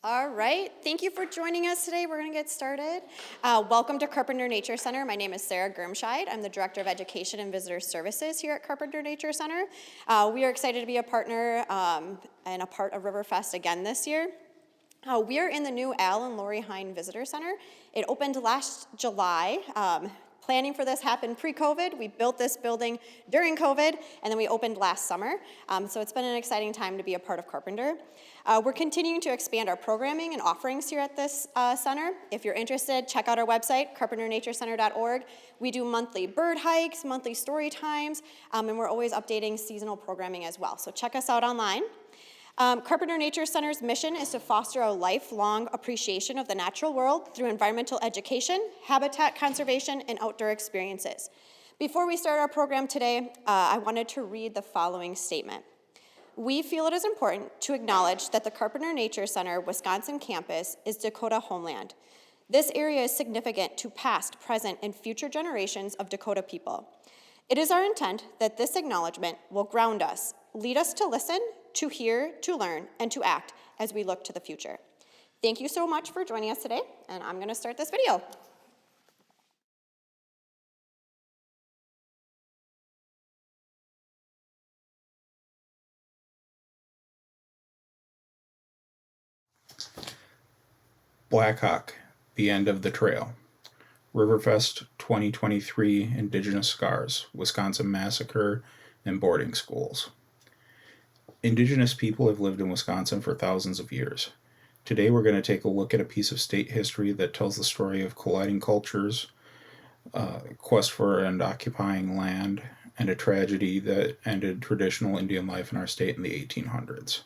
All right, thank you for joining us today. We're going to get started. Welcome to Carpenter Nature Center. My name is Sarah Grimscheid. I'm the Director of Education and Visitor Services here at Carpenter Nature Center. We are excited to be a partner and a part of RiverFest again this year. We are in the new Al and Lori Hine Visitor Center. It opened last July. Planning for this happened pre-COVID. We built this building during COVID, and then we opened last summer. So it's been an exciting time to be a part of Carpenter. We're continuing to expand our programming and offerings here at this center. If you're interested, check out our website, carpenternaturecenter.org. We do monthly bird hikes, monthly story times, and we're always updating seasonal programming as well. So check us out online. Carpenter Nature Center's mission is to foster a lifelong appreciation of the natural world through environmental education, habitat conservation, and outdoor experiences. Before we start our program today, I wanted to read the following statement. We feel it is important to acknowledge that the Carpenter Nature Center Wisconsin campus is Dakota homeland. This area is significant to past, present, and future generations of Dakota people. It is our intent that this acknowledgement will ground us, lead us to listen, to hear, to learn, and to act as we look to the future. Thank you so much for joining us today, and I'm going to start this video. Blackhawk, the end of the trail. RiverFest 2023 Indigenous Scars, Wisconsin Massacre, and Boarding Schools. Indigenous people have lived in Wisconsin for thousands of years. Today we're going to take a look at a piece of state history that tells the story of colliding cultures, quest for and occupying land, and a tragedy that ended traditional Indian life in our state in the 1800s.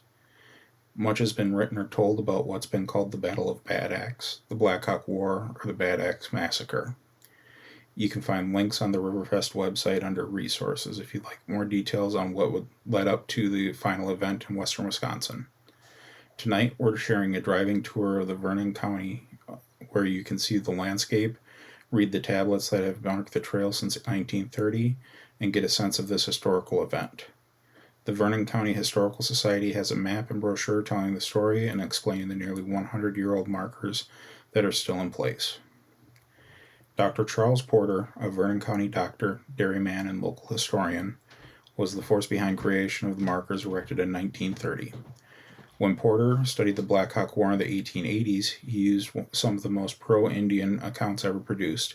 Much has been written or told about what's been called the Battle of Bad Axe, the Black Hawk War, or the Bad Axe Massacre. You can find links on the RiverFest website under resources if you'd like more details on what led up to the final event in western Wisconsin. Tonight, we're sharing a driving tour of the Vernon County where you can see the landscape, read the tablets that have marked the trail since 1930, and get a sense of this historical event. The Vernon County Historical Society has a map and brochure telling the story and explaining the nearly 100-year-old markers that are still in place. Dr. Charles Porter, a Vernon County doctor, dairyman, and local historian, was the force behind creation of the markers erected in 1930. When Porter studied the Black Hawk War in the 1880s, he used some of the most pro-Indian accounts ever produced,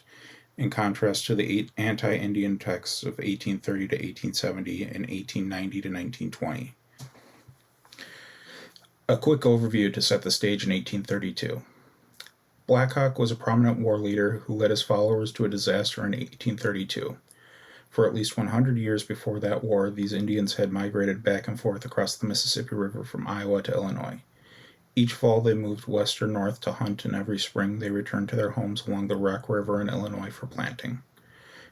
in contrast to the anti-Indian texts of 1830 to 1870 and 1890 to 1920. A quick overview to set the stage in 1832. Black Hawk was a prominent war leader who led his followers to a disaster in 1832. For at least 100 years before that war, these Indians had migrated back and forth across the Mississippi River from Iowa to Illinois. Each fall they moved west or north to hunt, and every spring they returned to their homes along the Rock River in Illinois for planting.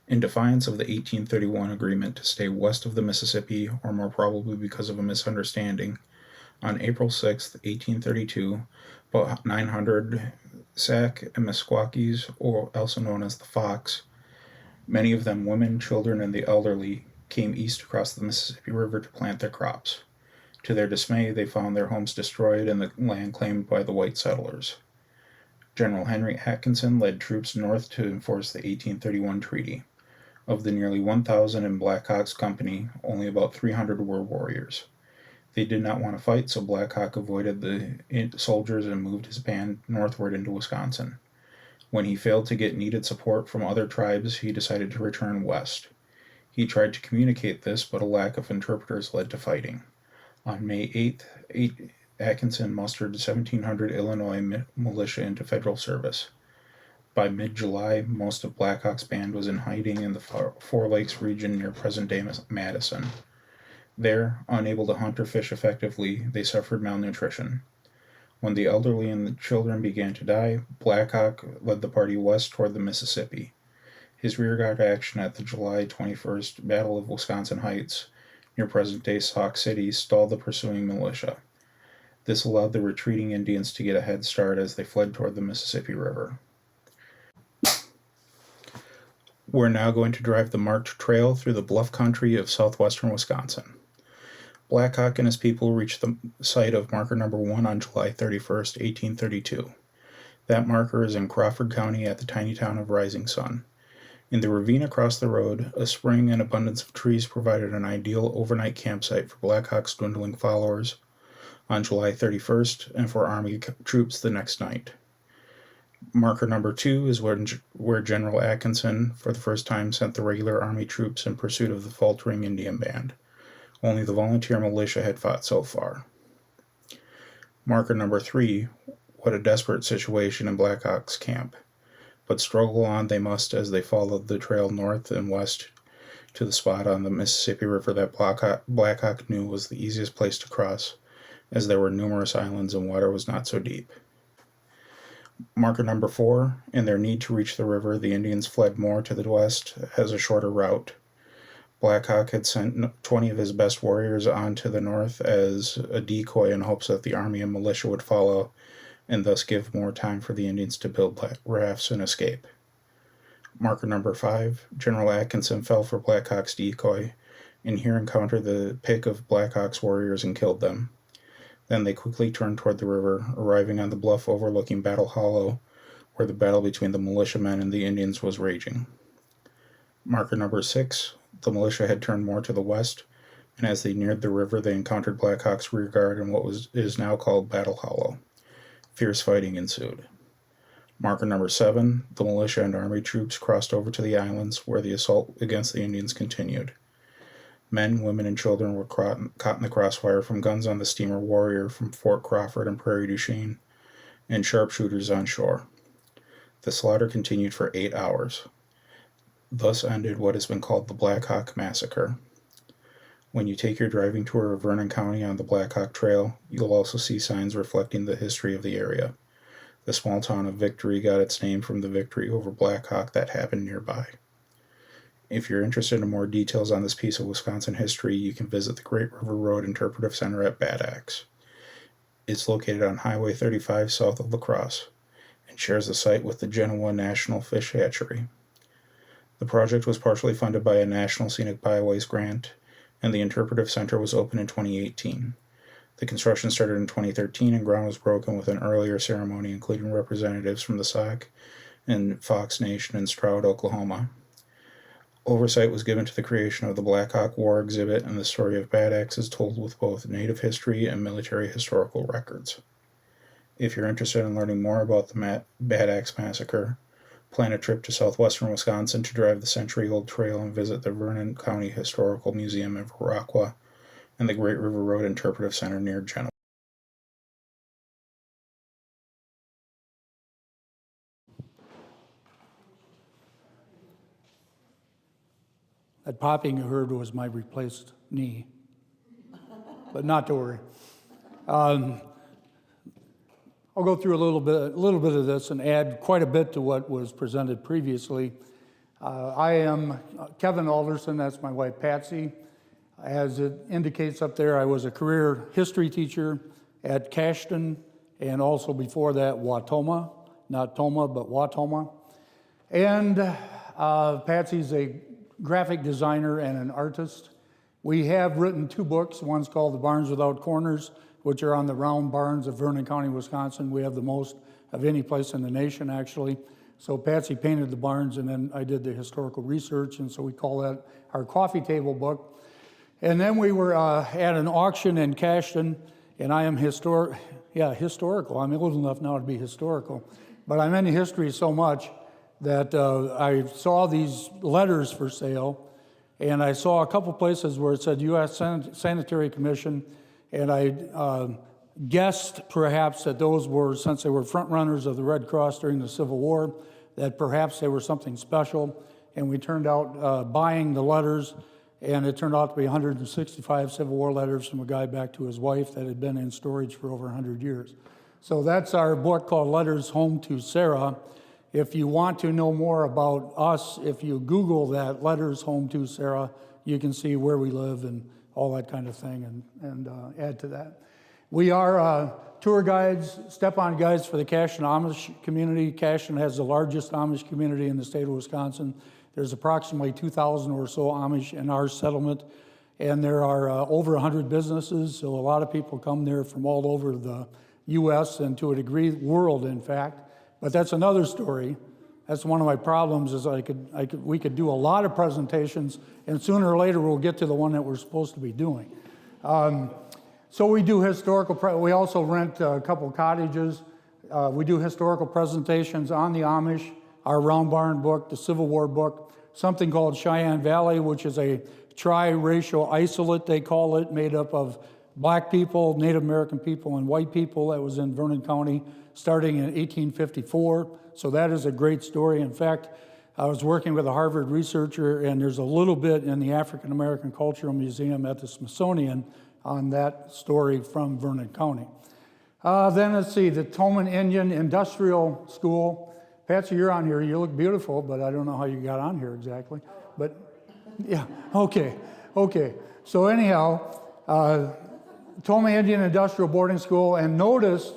In defiance of the 1831 agreement to stay west of the Mississippi, or more probably because of a misunderstanding, on April 6, 1832, about 900 Sac and Mesquakies, or also known as the Fox, many of them women, children, and the elderly, came east across the Mississippi River to plant their crops. To their dismay, they found their homes destroyed and the land claimed by the white settlers. General Henry Atkinson led troops north to enforce the 1831 treaty. Of the nearly 1,000 in Black Hawk's company, only about 300 were warriors. They did not want to fight, so Black Hawk avoided the soldiers and moved his band northward into Wisconsin. When he failed to get needed support from other tribes, he decided to return west. He tried to communicate this, but a lack of interpreters led to fighting. On May 8th, Atkinson mustered 1,700 Illinois militia into federal service. By mid-July, most of Black Hawk's band was in hiding in the Four Lakes region near present-day Madison. There, unable to hunt or fish effectively, they suffered malnutrition. When the elderly and the children began to die, Black Hawk led the party west toward the Mississippi. His rearguard action at the July 21st Battle of Wisconsin Heights, near present-day Sauk City, stalled the pursuing militia. This allowed the retreating Indians to get a head start as they fled toward the Mississippi River. We're now going to drive the marked trail through the bluff country of southwestern Wisconsin. Black Hawk and his people reached the site of marker number 1 on July 31st, 1832. That marker is in Crawford County at the tiny town of Rising Sun. In the ravine across the road, a spring and abundance of trees provided an ideal overnight campsite for Black Hawk's dwindling followers on July 31st and for Army troops the next night. Marker number 2 is where General Atkinson for the first time sent the regular Army troops in pursuit of the faltering Indian band. Only the volunteer militia had fought so far. Marker number 3, what a desperate situation in Black Hawk's camp. But struggle on they must as they followed the trail north and west to the spot on the Mississippi River that Black Hawk knew was the easiest place to cross, as there were numerous islands and water was not so deep. Marker number 4, in their need to reach the river, the Indians fled more to the west as a shorter route. Black Hawk had sent 20 of his best warriors on to the north as a decoy in hopes that the army and militia would follow and thus give more time for the Indians to build rafts and escape. Marker number 5, General Atkinson fell for Black Hawk's decoy, and here encountered the pick of Black Hawk's warriors and killed them. Then they quickly turned toward the river, arriving on the bluff overlooking Battle Hollow, where the battle between the militiamen and the Indians was raging. Marker number 6, the militia had turned more to the west, and as they neared the river they encountered Black Hawk's rear guard in what is now called Battle Hollow. Fierce fighting ensued. Marker number 7, the militia and army troops crossed over to the islands, where the assault against the Indians continued. Men, women, and children were caught in the crossfire from guns on the steamer Warrior from Fort Crawford and Prairie du Chien, and sharpshooters on shore. The slaughter continued for 8 hours. Thus ended what has been called the Black Hawk Massacre. When you take your driving tour of Vernon County on the Black Hawk Trail, you'll also see signs reflecting the history of the area. The small town of Victory got its name from the victory over Black Hawk that happened nearby. If you're interested in more details on this piece of Wisconsin history, you can visit the Great River Road Interpretive Center at Bad Axe. It's located on Highway 35 south of La Crosse and shares the site with the Genoa National Fish Hatchery. The project was partially funded by a National Scenic Byways grant, and the Interpretive Center was opened in 2018. The construction started in 2013 and ground was broken with an earlier ceremony including representatives from the Sauk and Fox Nation in Stroud, Oklahoma. Oversight was given to the creation of the Black Hawk War exhibit, and the story of Bad Axe is told with both native history and military historical records. If you're interested in learning more about the Bad Axe Massacre, plan a trip to southwestern Wisconsin to drive the century-old trail and visit the Vernon County Historical Museum in Viroqua and the Great River Road Interpretive Center near Genoa. That popping you heard was my replaced knee, but not to worry. I'll go through a little bit of this and add quite a bit to what was presented previously. I am Kevin Alderson, that's my wife Patsy. As it indicates up there, I was a career history teacher at Cashton and also before that Tomah, not Tomah, but Tomah. And Patsy's a graphic designer and an artist. We have written 2 books. One's called The Barns Without Corners, which are on the round barns of Vernon County, Wisconsin. We have the most of any place in the nation, actually. So Patsy painted the barns, and then I did the historical research, and so we call that our coffee table book. And then we were at an auction in Cashton, and I am historical. I'm old enough now to be historical. But I'm into history so much that I saw these letters for sale, and I saw a couple places where it said U.S. Sanitary Commission, and I guessed perhaps that those were, since they were front runners of the Red Cross during the Civil War, that perhaps they were something special, and we turned out buying the letters, and it turned out to be 165 Civil War letters from a guy back to his wife that had been in storage for over 100 years. So that's our book called Letters Home to Sarah. If you want to know more about us, if you Google that, Letters Home to Sarah, you can see where we live and all that kind of thing and add to that. We are tour guides, step-on guides for the Cashton Amish community. Cashton has the largest Amish community in the state of Wisconsin. There's approximately 2,000 or so Amish in our settlement, And there are over 100 businesses, so a lot of people come there from all over the U.S. and to a degree, world, in fact. But that's another story. That's one of my problems is we could do a lot of presentations, and sooner or later we'll get to the one that we're supposed to be doing. So we do we also rent a couple cottages. We do historical presentations on the Amish, our Round Barn book, the Civil War book, something called Cheyenne Valley, which is a tri-racial isolate, they call it, made up of black people, Native American people, and white people. That was in Vernon County starting in 1854. So that is a great story. In fact, I was working with a Harvard researcher, and there's a little bit in the African American Cultural Museum at the Smithsonian on that story from Vernon County. Then let's see, the Tomah Indian Industrial School. Patsy, you're on here. You look beautiful, but I don't know how you got on here exactly. But yeah, okay. So anyhow, Tomah Indian Industrial Boarding School, and notice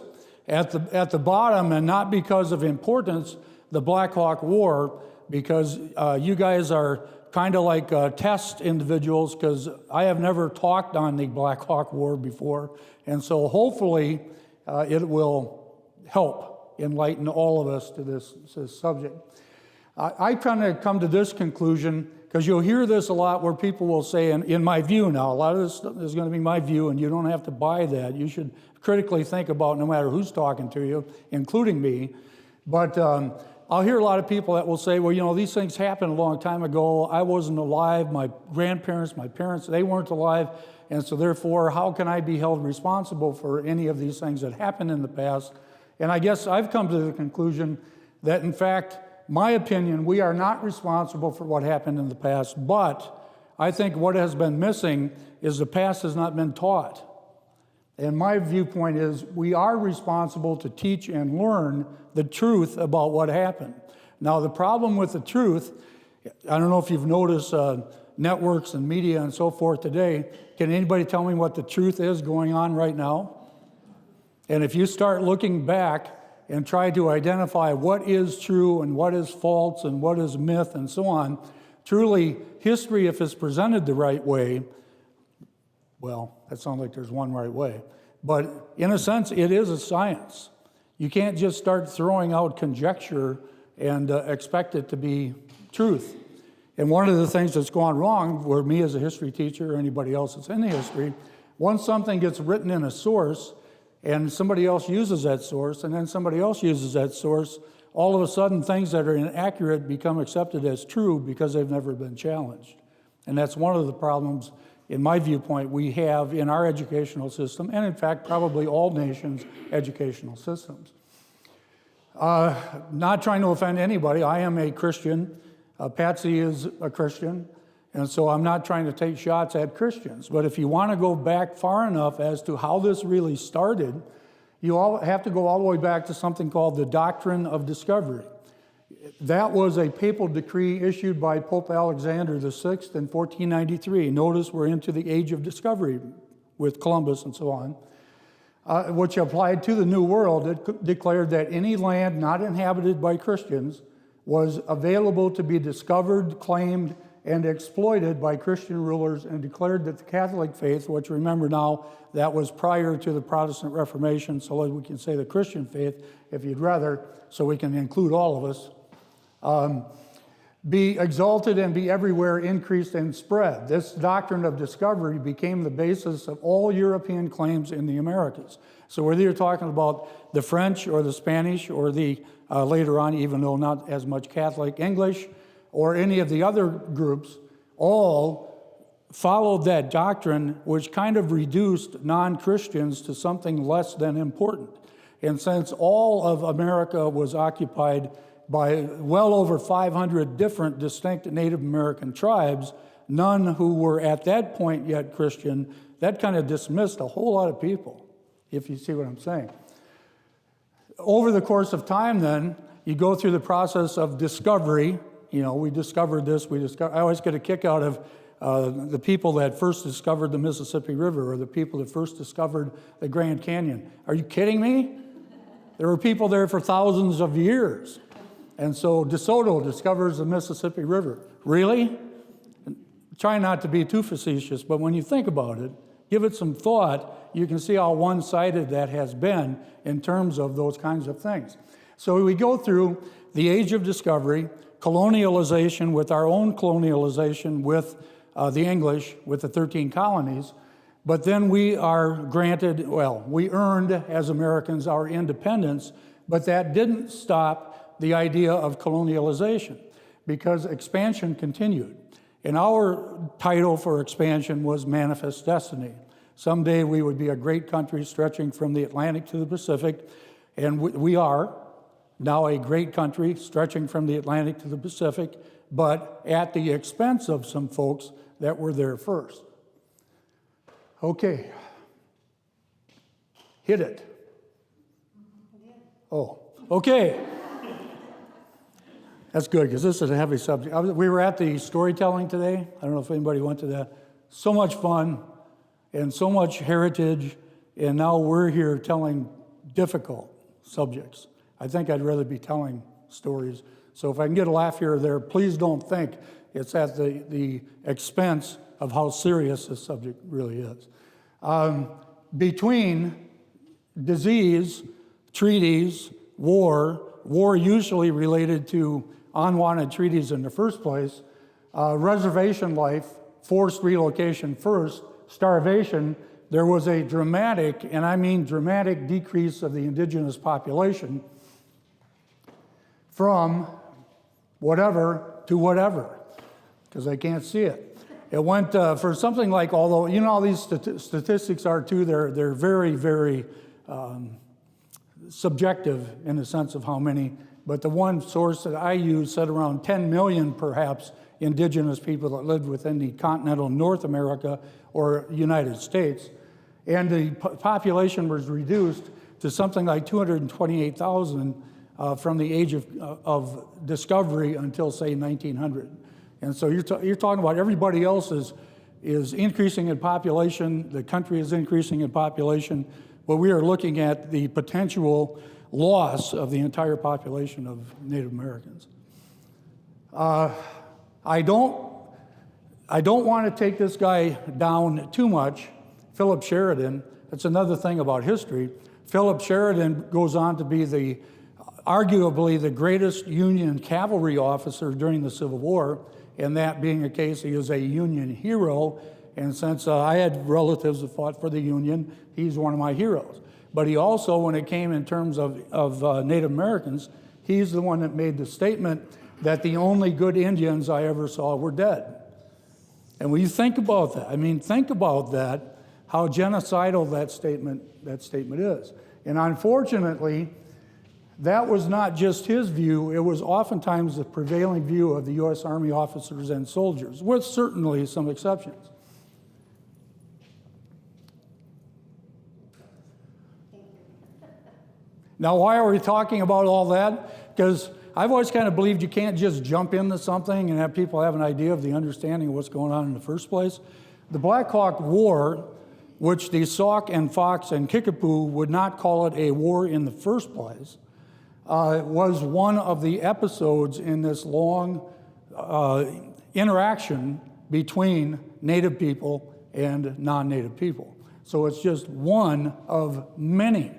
at the bottom, and not because of importance, the Black Hawk War, because you guys are kind of like test individuals, because I have never talked on the Black Hawk War before, and so hopefully it will help enlighten all of us to this subject. I kind of come to this conclusion, because you'll hear this a lot where people will say, and in my view now, a lot of this is going to be my view, and you don't have to buy that. You should critically think about no matter who's talking to you, including me. But I'll hear a lot of people that will say, well, you know, these things happened a long time ago. I wasn't alive. My grandparents, my parents, they weren't alive. And so therefore, how can I be held responsible for any of these things that happened in the past? And I guess I've come to the conclusion that, in fact, my opinion, we are not responsible for what happened in the past, but I think what has been missing is the past has not been taught. And my viewpoint is we are responsible to teach and learn the truth about what happened. Now, the problem with the truth, I don't know if you've noticed networks and media and so forth today. Can anybody tell me what the truth is going on right now? And if you start looking back and try to identify what is true and what is false and what is myth and so on, truly, history, if it's presented the right way, well, that sounds like there's one right way, but in a sense, it is a science. You can't just start throwing out conjecture and expect it to be truth. And one of the things that's gone wrong, where me as a history teacher or anybody else that's in the history, once something gets written in a source, and somebody else uses that source, and then somebody else uses that source, all of a sudden things that are inaccurate become accepted as true because they've never been challenged. And that's one of the problems, in my viewpoint, we have in our educational system, and in fact, probably all nations' educational systems. Not trying to offend anybody, I am a Christian. Patsy is a Christian. And so I'm not trying to take shots at Christians, but if you want to go back far enough as to how this really started, you all have to go all the way back to something called the Doctrine of Discovery. That was a papal decree issued by Pope Alexander VI in 1493. Notice we're into the age of discovery with Columbus and so on, which applied to the New World. It declared that any land not inhabited by Christians was available to be discovered, claimed, and exploited by Christian rulers, and declared that the Catholic faith, which remember now, that was prior to the Protestant Reformation, so we can say the Christian faith, if you'd rather, so we can include all of us, be exalted and be everywhere increased and spread. This doctrine of discovery became the basis of all European claims in the Americas. So whether you're talking about the French or the Spanish or the, later on, even though not as much Catholic, English, or any of the other groups, all followed that doctrine, which kind of reduced non-Christians to something less than important. And since all of America was occupied by well over 500 different distinct Native American tribes, none who were at that point yet Christian, that kind of dismissed a whole lot of people, if you see what I'm saying. Over the course of time then, you go through the process of discovery. You know, we discovered this, I always get a kick out of the people that first discovered the Mississippi River or the people that first discovered the Grand Canyon. Are you kidding me? There were people there for thousands of years. And so DeSoto discovers the Mississippi River. Really? try not to be too facetious, but when you think about it, give it some thought, you can see how one-sided that has been in terms of those kinds of things. So we go through the age of discovery, colonialization with our own colonialization with the English, with the 13 colonies, but then we are granted, well, we earned as Americans our independence, but that didn't stop the idea of colonialization because expansion continued. And our title for expansion was Manifest Destiny. Someday we would be a great country stretching from the Atlantic to the Pacific, and we are now a great country stretching from the Atlantic to the Pacific, but at the expense of some folks that were there first. Okay. Hit it. Oh, okay. That's good, because this is a heavy subject. We were at the storytelling today. I don't know if anybody went to that. So much fun and so much heritage, and now we're here telling difficult subjects. I think I'd rather be telling stories. So if I can get a laugh here or there, please don't think it's at the expense of how serious this subject really is. Between disease, treaties, war usually related to unwanted treaties in the first place, reservation life, forced relocation first, starvation, there was a dramatic, and I mean dramatic, decrease of the indigenous population from whatever to whatever, because I can't see it. It went for something like, although you know how these statistics are too, they're very, very subjective in the sense of how many, but the one source that I use said around 10 million perhaps indigenous people that lived within the continental North America or United States, and the population was reduced to something like 228,000 from the age of discovery until, say, 1900. And so you're talking about everybody else is increasing in population, the country is increasing in population, but we are looking at the potential loss of the entire population of Native Americans. I don't want to take this guy down too much. Philip Sheridan, that's another thing about history. Philip Sheridan goes on to be arguably the greatest Union cavalry officer during the Civil War, and that being the case, he is a Union hero, and since I had relatives that fought for the Union, he's one of my heroes. But he also, when it came in terms of Native Americans, he's the one that made the statement that the only good Indians I ever saw were dead. And when you think about that, think about that, how genocidal that statement is. And unfortunately, that was not just his view, it was oftentimes the prevailing view of the U.S. Army officers and soldiers, with certainly some exceptions. Now, why are we talking about all that? Because I've always kind of believed you can't just jump into something and have people have an idea of the understanding of what's going on in the first place. The Black Hawk War, which the Sauk and Fox and Kickapoo would not call it a war in the first place, was one of the episodes in this long interaction between Native people and non-Native people. So it's just one of many.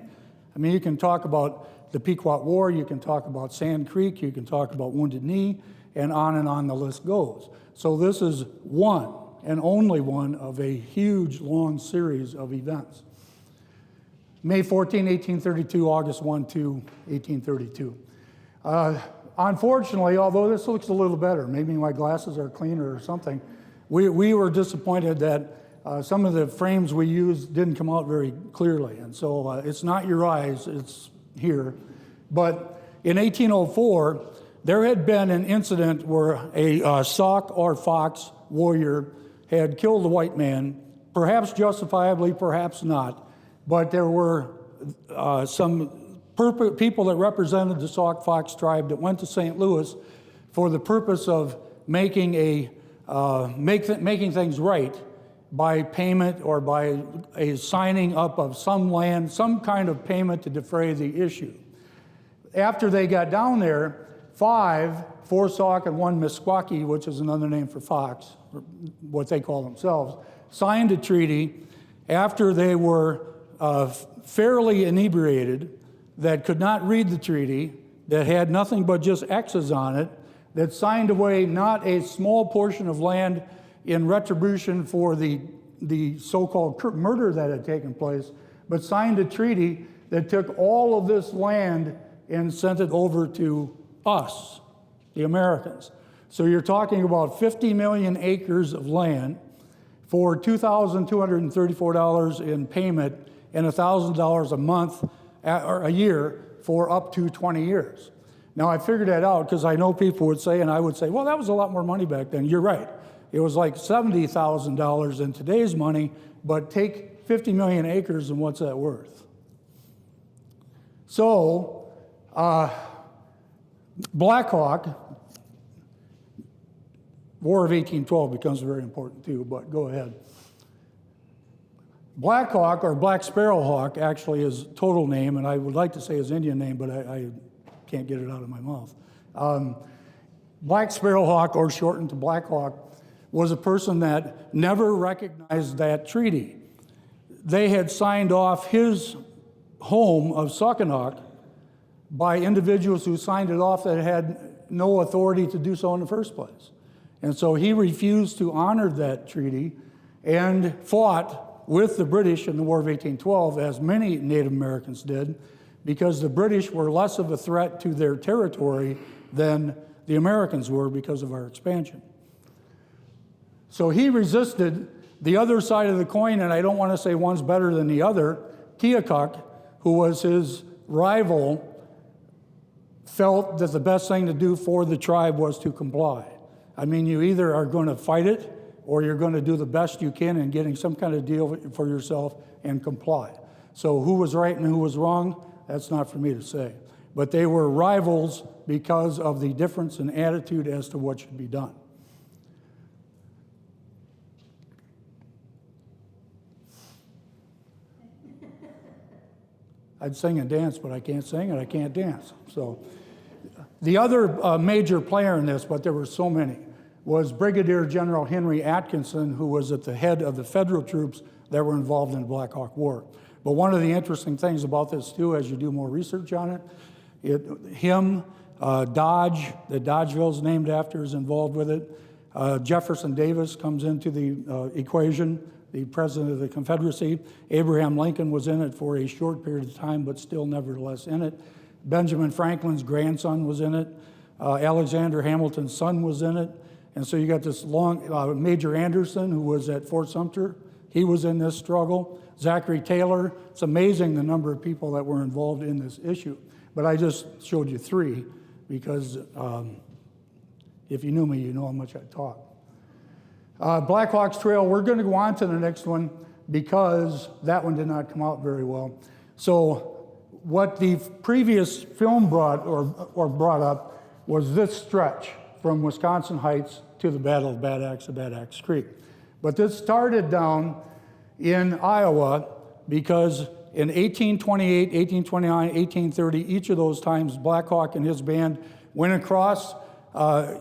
You can talk about the Pequot War, you can talk about Sand Creek, you can talk about Wounded Knee, and on the list goes. So this is one and only one of a huge, long series of events. May 14, 1832, August 1, 2, 1832. Unfortunately, although this looks a little better, maybe my glasses are cleaner or something, we were disappointed that some of the frames we used didn't come out very clearly. And so it's not your eyes, it's here. But in 1804, there had been an incident where a Sauk or Fox warrior had killed a white man, perhaps justifiably, perhaps not. But there were some people that represented the Sauk Fox tribe that went to St. Louis for the purpose of making things right by payment or by a signing up of some land, some kind of payment to defray the issue. After they got down there, four Sauk and one Meskwaki, which is another name for fox, or what they call themselves, signed a treaty after they were fairly inebriated, that could not read the treaty, that had nothing but just X's on it, that signed away not a small portion of land in retribution for the so-called murder that had taken place, but signed a treaty that took all of this land and sent it over to us, the Americans. So you're talking about 50 million acres of land for $2,234 in payment and $1,000 a month or a year for up to 20 years. Now, I figured that out because I know people would say, and I would say, well, that was a lot more money back then. You're right. It was like $70,000 in today's money, but take 50 million acres and what's that worth? So, Black Hawk, War of 1812 becomes very important too, but go ahead. Black Hawk, or Black Sparrow Hawk, actually his total name, and I would like to say his Indian name, but I can't get it out of my mouth. Black Sparrow Hawk, or shortened to Black Hawk, was a person that never recognized that treaty. They had signed off his home of Saukenok by individuals who signed it off that had no authority to do so in the first place. And so he refused to honor that treaty and fought with the British in the War of 1812, as many Native Americans did, because the British were less of a threat to their territory than the Americans were because of our expansion. So he resisted. The other side of the coin, and I don't want to say one's better than the other, Keokuk, who was his rival, felt that the best thing to do for the tribe was to comply. I mean, you either are going to fight it or you're going to do the best you can in getting some kind of deal for yourself and comply. So who was right and who was wrong, that's not for me to say. But they were rivals because of the difference in attitude as to what should be done. I'd sing and dance, but I can't sing and I can't dance. So the other major player in this, but there were so many, was Brigadier General Henry Atkinson, who was at the head of the federal troops that were involved in the Black Hawk War. But one of the interesting things about this too, as you do more research on it, Dodge, that Dodgeville's named after, is involved with it. Jefferson Davis comes into the equation, the president of the Confederacy. Abraham Lincoln was in it for a short period of time, but still nevertheless in it. Benjamin Franklin's grandson was in it. Alexander Hamilton's son was in it. And so you got this long, Major Anderson, who was at Fort Sumter, he was in this struggle. Zachary Taylor. It's amazing the number of people that were involved in this issue. But I just showed you three because if you knew me, you know how much I talk. Black Hawk's Trail, we're going to go on to the next one because that one did not come out very well. So what the previous film brought up was this stretch from Wisconsin Heights to the Battle of Bad Axe to Bad Axe Creek. But this started down in Iowa because in 1828, 1829, 1830, each of those times, Black Hawk and his band went across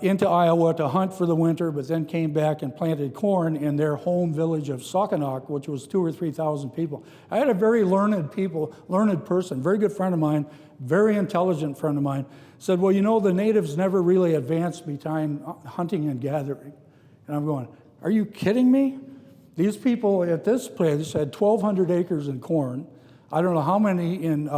into Iowa to hunt for the winter, but then came back and planted corn in their home village of Saukenok, which was 2,000 or 3,000 people. I had a very learned person, very good friend of mine, very intelligent friend of mine, said, well, you know, the natives never really advanced between hunting and gathering. And I'm going, are you kidding me? These people at this place had 1,200 acres in corn. I don't know how many in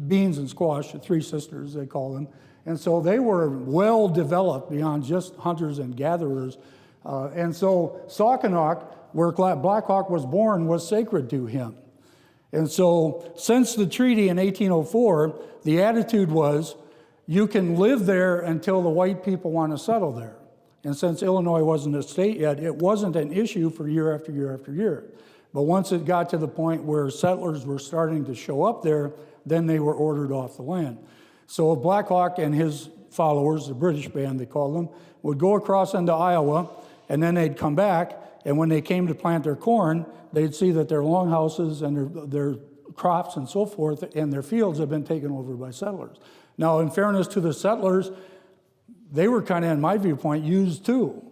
beans and squash, the Three Sisters, they call them. And so they were well developed beyond just hunters and gatherers. And so Saukenok, where Black Hawk was born, was sacred to him. And so since the treaty in 1804, the attitude was, you can live there until the white people want to settle there. And since Illinois wasn't a state yet, it wasn't an issue for year after year after year. But once it got to the point where settlers were starting to show up there, then they were ordered off the land. So Black Hawk and his followers, the British band they called them, would go across into Iowa, and then they'd come back, and when they came to plant their corn, they'd see that their longhouses and their crops and so forth and their fields had been taken over by settlers. Now, in fairness to the settlers, they were kind of, in my viewpoint, used too.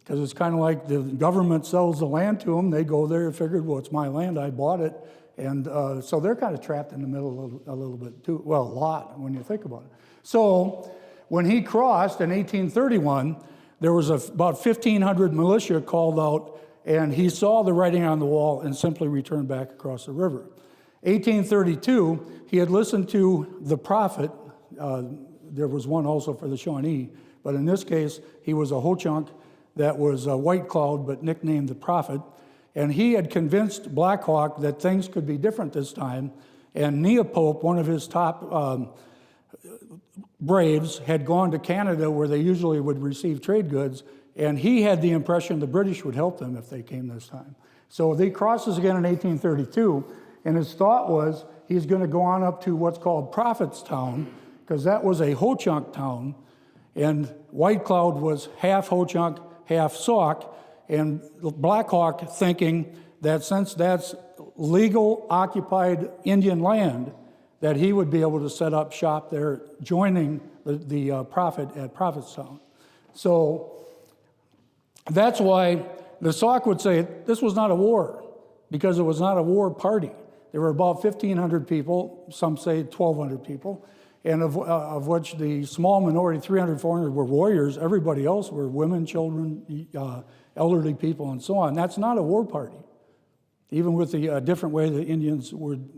because it's kind of like the government sells the land to them. They go there and figured, well, it's my land, I bought it. And so they're kind of trapped in the middle a little bit too. Well, a lot when you think about it. So when he crossed in 1831, there was about 1,500 militia called out, and he saw the writing on the wall and simply returned back across the river. 1832, he had listened to the prophet. There was one also for the Shawnee, but in this case, he was a Ho-Chunk that was a White Cloud, but nicknamed the prophet. And he had convinced Black Hawk that things could be different this time. And Neopope, one of his top braves, had gone to Canada where they usually would receive trade goods, and he had the impression the British would help them if they came this time. So he crosses again in 1832, and his thought was he's going to go on up to what's called Prophetstown, because that was a Ho-Chunk town, and White Cloud was half Ho-Chunk, half Sauk, and Black Hawk thinking that since that's legal occupied Indian land, that he would be able to set up shop there, joining the prophet at Prophetstown. So that's why the Sauk would say this was not a war, because it was not a war party. There were about 1,500 people, some say 1,200 people, and of which the small minority, 300, 400, were warriors. Everybody else were women, children, elderly people, and so on. That's not a war party, even with the different way the Indians would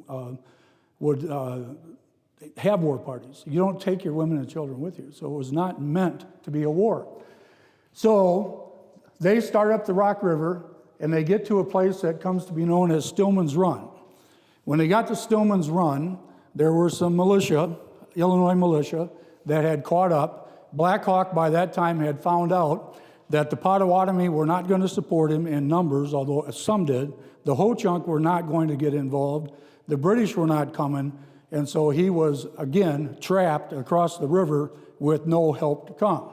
have war parties. You don't take your women and children with you, so it was not meant to be a war. So they start up the Rock River, and they get to a place that comes to be known as Stillman's Run. When they got to Stillman's Run, there were some militia, Illinois militia, that had caught up. Black Hawk by that time had found out that the Potawatomi were not going to support him in numbers, although some did. The Ho-Chunk were not going to get involved. The British were not coming, and so he was, again, trapped across the river with no help to come.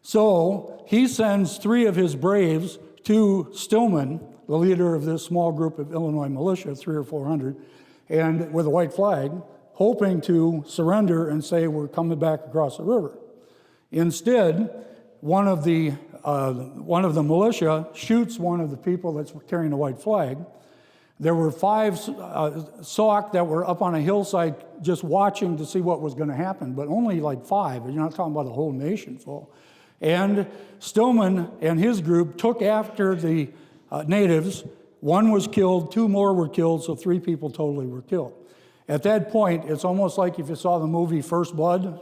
So he sends 3 of his braves to Stillman, the leader of this small group of Illinois militia, 300 or 400, and with a white flag, hoping to surrender and say, we're coming back across the river. Instead, one of the militia shoots one of the people that's carrying the white flag. There were 5 Sauk that were up on a hillside just watching to see what was going to happen, but only like 5. You're not talking about a whole nation full. And Stillman and his group took after the natives. 1 was killed, 2 more were killed, so 3 people totally were killed. At that point, it's almost like if you saw the movie First Blood.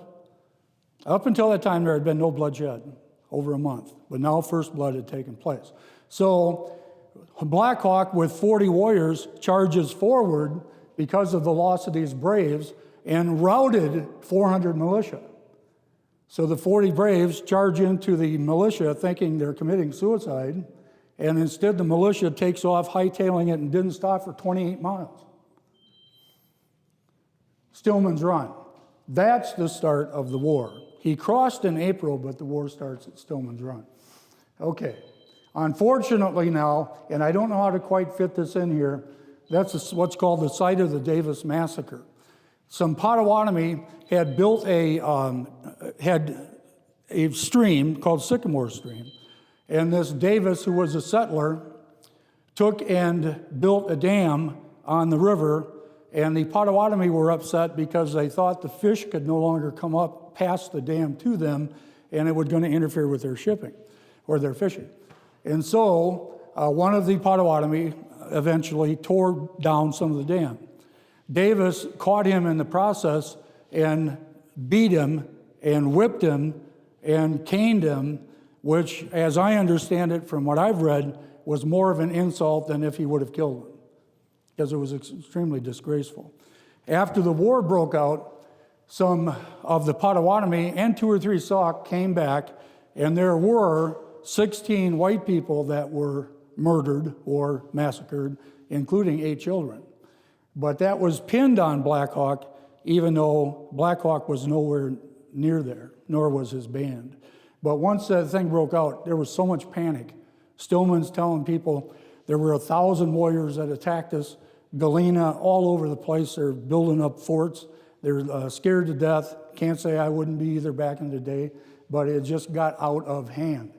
Up until that time, there had been no bloodshed, over a month. But now First Blood had taken place. So Black Hawk, with 40 warriors, charges forward because of the loss of these braves and routed 400 militia. So the 40 braves charge into the militia thinking they're committing suicide, and instead the militia takes off hightailing it and didn't stop for 28 miles. Stillman's Run. That's the start of the war. He crossed in April, but the war starts at Stillman's Run. Okay. Unfortunately now, and I don't know how to quite fit this in here, that's what's called the site of the Davis Massacre. Some Potawatomi had built a stream called Sycamore Stream, and this Davis, who was a settler, took and built a dam on the river, and the Potawatomi were upset because they thought the fish could no longer come up past the dam to them, and it was going to interfere with their shipping or their fishing. And so one of the Potawatomi eventually tore down some of the dam. Davis caught him in the process and beat him and whipped him and caned him, which, as I understand it from what I've read, was more of an insult than if he would have killed him, because it was extremely disgraceful. After the war broke out, some of the Potawatomi and 2 or 3 Sauk came back, and there were 16 white people that were murdered or massacred, including 8 children. But that was pinned on Black Hawk, even though Black Hawk was nowhere near there, nor was his band. But once that thing broke out, there was so much panic. Stillman's telling people there were 1,000 warriors that attacked us. Galena, all over the place. They're building up forts. They're scared to death. Can't say I wouldn't be either back in the day, but it just got out of hand.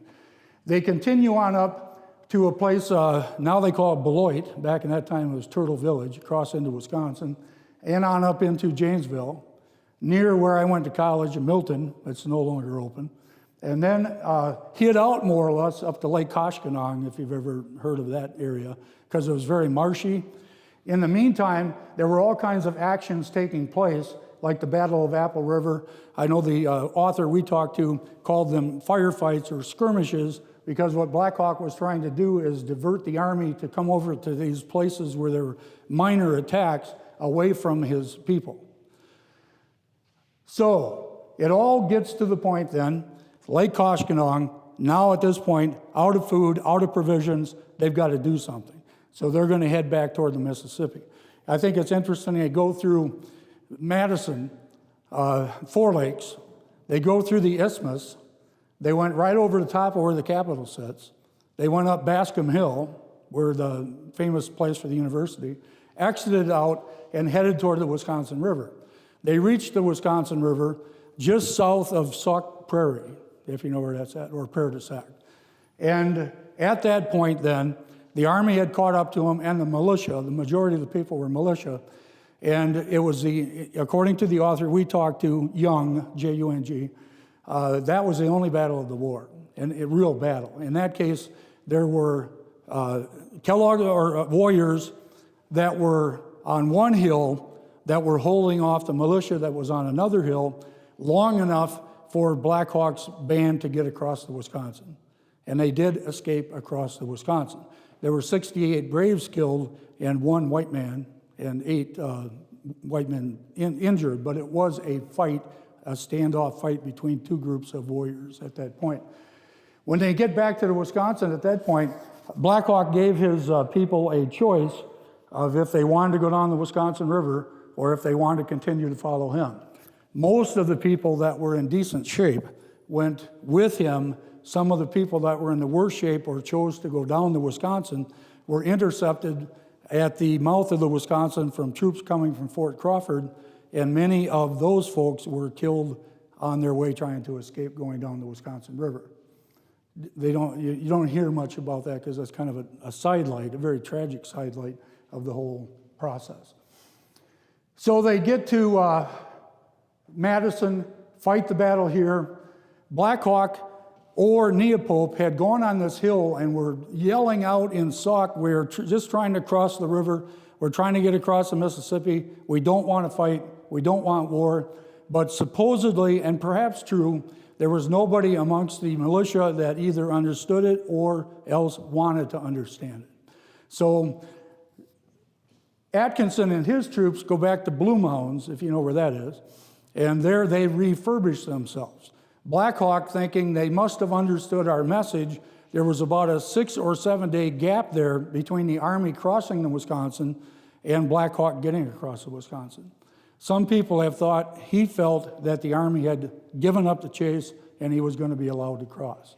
They continue on up to a place, now they call it Beloit. Back in that time it was Turtle Village, across into Wisconsin, and on up into Janesville, near where I went to college in Milton. It's no longer open. And then hid out more or less up to Lake Koshkonong, if you've ever heard of that area, because it was very marshy. In the meantime, there were all kinds of actions taking place, like the Battle of Apple River. I know the author we talked to called them firefights or skirmishes, because what Black Hawk was trying to do is divert the Army to come over to these places where there were minor attacks away from his people. So it all gets to the point then, Lake Koshkonong, now at this point, out of food, out of provisions, they've got to do something. So they're going to head back toward the Mississippi. I think it's interesting, they go through Madison, 4 Lakes, they go through the Isthmus, they went right over the top of where the Capitol sits, they went up Bascom Hill, where the famous place for the university, exited out and headed toward the Wisconsin River. They reached the Wisconsin River just south of Sauk Prairie, if you know where that's at, or Prairie du Sac. And at that point then, the Army had caught up to them, and the militia, the majority of the people were militia, and it was according to the author we talked to, Young, J-U-N-G, that was the only battle of the war, and a real battle. In that case, there were Kellogg or warriors that were on one hill that were holding off the militia that was on another hill long enough for Black Hawk's band to get across the Wisconsin. And they did escape across the Wisconsin. There were 68 Braves killed and 1 white man and 8 white men injured, but it was a fight, a standoff fight between 2 groups of warriors at that point. When they get back to the Wisconsin at that point, Black Hawk gave his people a choice of if they wanted to go down the Wisconsin River or if they wanted to continue to follow him. Most of the people that were in decent shape went with him. Some of the people that were in the worst shape or chose to go down the Wisconsin were intercepted at the mouth of the Wisconsin from troops coming from Fort Crawford, and many of those folks were killed on their way trying to escape going down the Wisconsin River. You don't hear much about that because that's kind of a sidelight, a very tragic sidelight of the whole process. So they get to Madison, fight the battle here. Black Hawk or Neopope had gone on this hill and were yelling out in Sauk, we're just trying to cross the river, we're trying to get across the Mississippi, we don't want to fight, we don't want war. But supposedly, and perhaps true, there was nobody amongst the militia that either understood it or else wanted to understand it. So Atkinson and his troops go back to Blue Mounds, if you know where that is, and there they refurbish themselves. Black Hawk, thinking they must have understood our message, there was about a 6 or 7 day gap there between the Army crossing the Wisconsin and Black Hawk getting across the Wisconsin. Some people have thought he felt that the Army had given up the chase and he was going to be allowed to cross.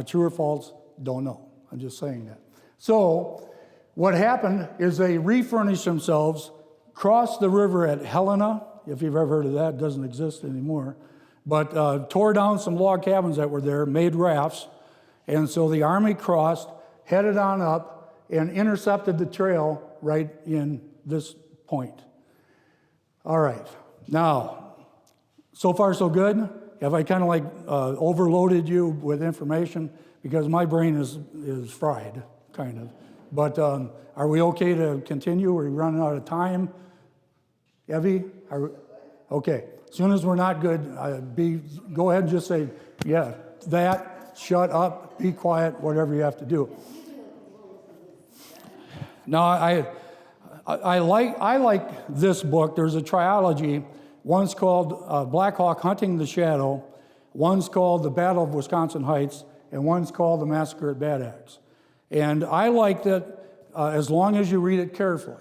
True or false? Don't know. I'm just saying that. So what happened is they refurnished themselves, crossed the river at Helena, if you've ever heard of that, it doesn't exist anymore, but tore down some log cabins that were there, made rafts, and so the Army crossed, headed on up, and intercepted the trail right in this point. All right, now, so far so good? Have I kind of like overloaded you with information? Because my brain is fried, kind of. But are we okay to continue? Are we running out of time? Evie? Okay. As soon as we're not good, go ahead and just say, yeah, that, shut up, be quiet, whatever you have to do. Now, I like this book. There's a trilogy. One's called Black Hawk Hunting the Shadow, one's called The Battle of Wisconsin Heights, and one's called The Massacre at Bad Axe. And I like that as long as you read it carefully,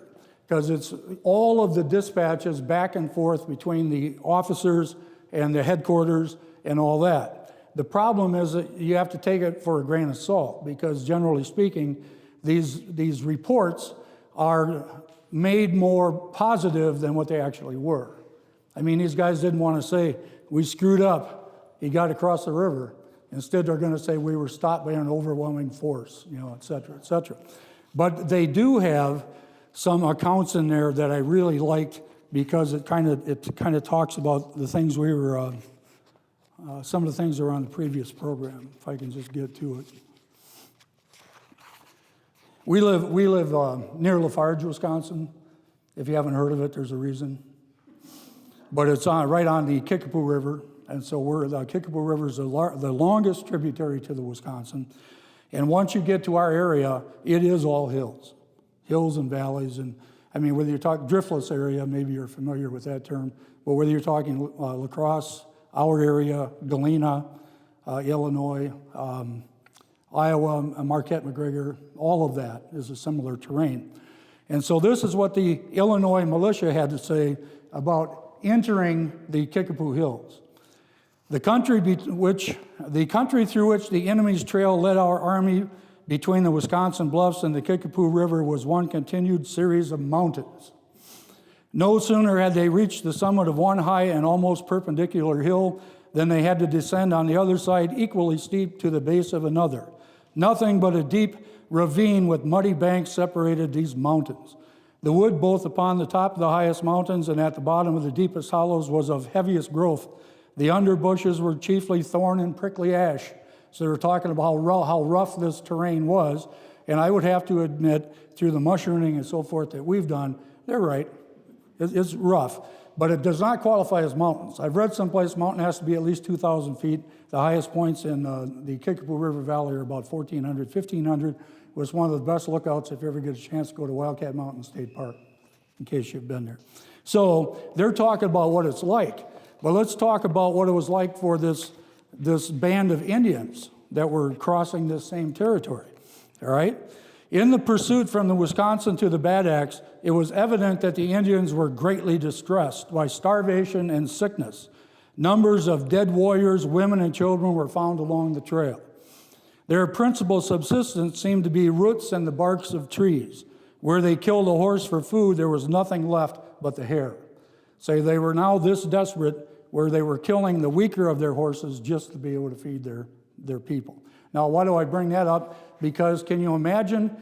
because it's all of the dispatches back and forth between the officers and the headquarters and all that. The problem is that you have to take it for a grain of salt, because generally speaking, these reports are made more positive than what they actually were. I mean, these guys didn't want to say, we screwed up, he got across the river. Instead, they're going to say we were stopped by an overwhelming force, et cetera, et cetera. But they do have some accounts in there that I really liked because it kind of talks about the things we were, some of the things that were on the previous program, if I can just get to it. We live near LaFarge, Wisconsin. If you haven't heard of it, there's a reason. But it's right on the Kickapoo River, and so the Kickapoo River is the longest tributary to the Wisconsin. And once you get to our area, it is all hills and valleys. And I mean, whether you're talking driftless area, maybe you're familiar with that term, but whether you're talking La Crosse, our area, Galena, Illinois, Iowa, Marquette, McGregor, all of that is a similar terrain. And so this is what the Illinois militia had to say about entering the Kickapoo Hills. The country through which the enemy's trail led our army between the Wisconsin Bluffs and the Kickapoo River was one continued series of mountains. No sooner had they reached the summit of one high and almost perpendicular hill than they had to descend on the other side equally steep to the base of another. Nothing but a deep ravine with muddy banks separated these mountains. The wood both upon the top of the highest mountains and at the bottom of the deepest hollows was of heaviest growth. The underbushes were chiefly thorn and prickly ash. So they were talking about how rough this terrain was. And I would have to admit, through the mushrooming and so forth that we've done, they're right. It's rough. But it does not qualify as mountains. I've read someplace mountain has to be at least 2,000 feet. The highest points in the Kickapoo River Valley are about 1,400, 1,500. It was one of the best lookouts if you ever get a chance to go to Wildcat Mountain State Park, in case you've been there. So they're talking about what it's like. But let's talk about what it was like for this band of Indians that were crossing this same territory, all right? In the pursuit from the Wisconsin to the Bad Axe, it was evident that the Indians were greatly distressed by starvation and sickness. Numbers of dead warriors, women, and children were found along the trail. Their principal subsistence seemed to be roots and the barks of trees. Where they killed a horse for food, there was nothing left but the hair. So they were now this desperate where they were killing the weaker of their horses just to be able to feed their people. Now, why do I bring that up? Because can you imagine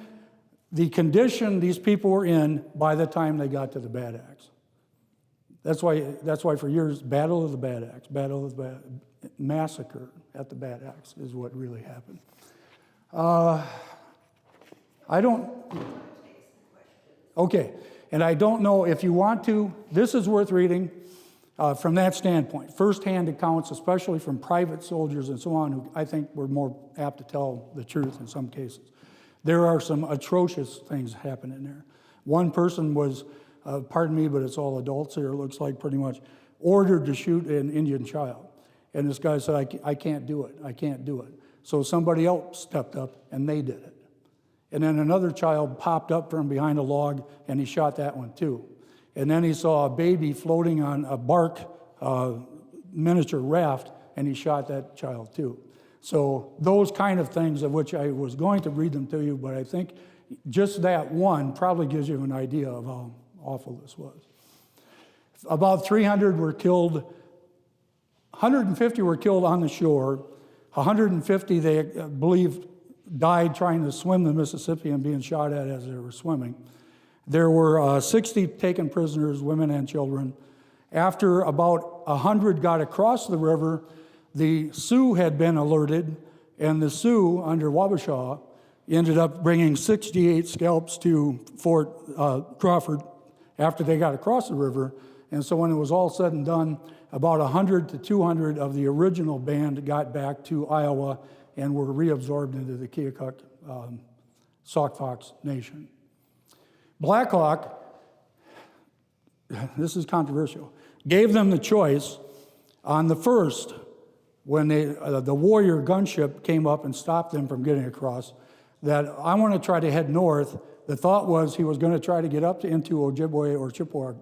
the condition these people were in by the time they got to the Bad Axe? That's why for years, Battle of the Bad Axe, Massacre at the Bad Axe is what really happened. Okay, and I don't know if you want to, this is worth reading from that standpoint. First-hand accounts, especially from private soldiers and so on, who I think were more apt to tell the truth in some cases. There are some atrocious things happening there. One person was, pardon me, but it's all adults here, it looks like pretty much, ordered to shoot an Indian child. And this guy said, I can't do it, I can't do it. So somebody else stepped up and they did it. And then another child popped up from behind a log and he shot that one too. And then he saw a baby floating on a bark miniature raft and he shot that child too. So those kind of things of which I was going to read them to you, but I think just that one probably gives you an idea of how awful this was. About 300 were killed, 150 were killed on the shore, 150 they believed died trying to swim the Mississippi and being shot at as they were swimming. There were 60 taken prisoners, women and children. After about 100 got across the river, the Sioux had been alerted, and the Sioux under Wabasha ended up bringing 68 scalps to Fort Crawford after they got across the river. And so when it was all said and done, about 100 to 200 of the original band got back to Iowa and were reabsorbed into the Keokuk Sauk Fox Nation. Black Hawk, this is controversial, gave them the choice on the first, when the warrior gunship came up and stopped them from getting across, that I want to try to head north. The thought was he was going to try to get up into Ojibwe or Chippewa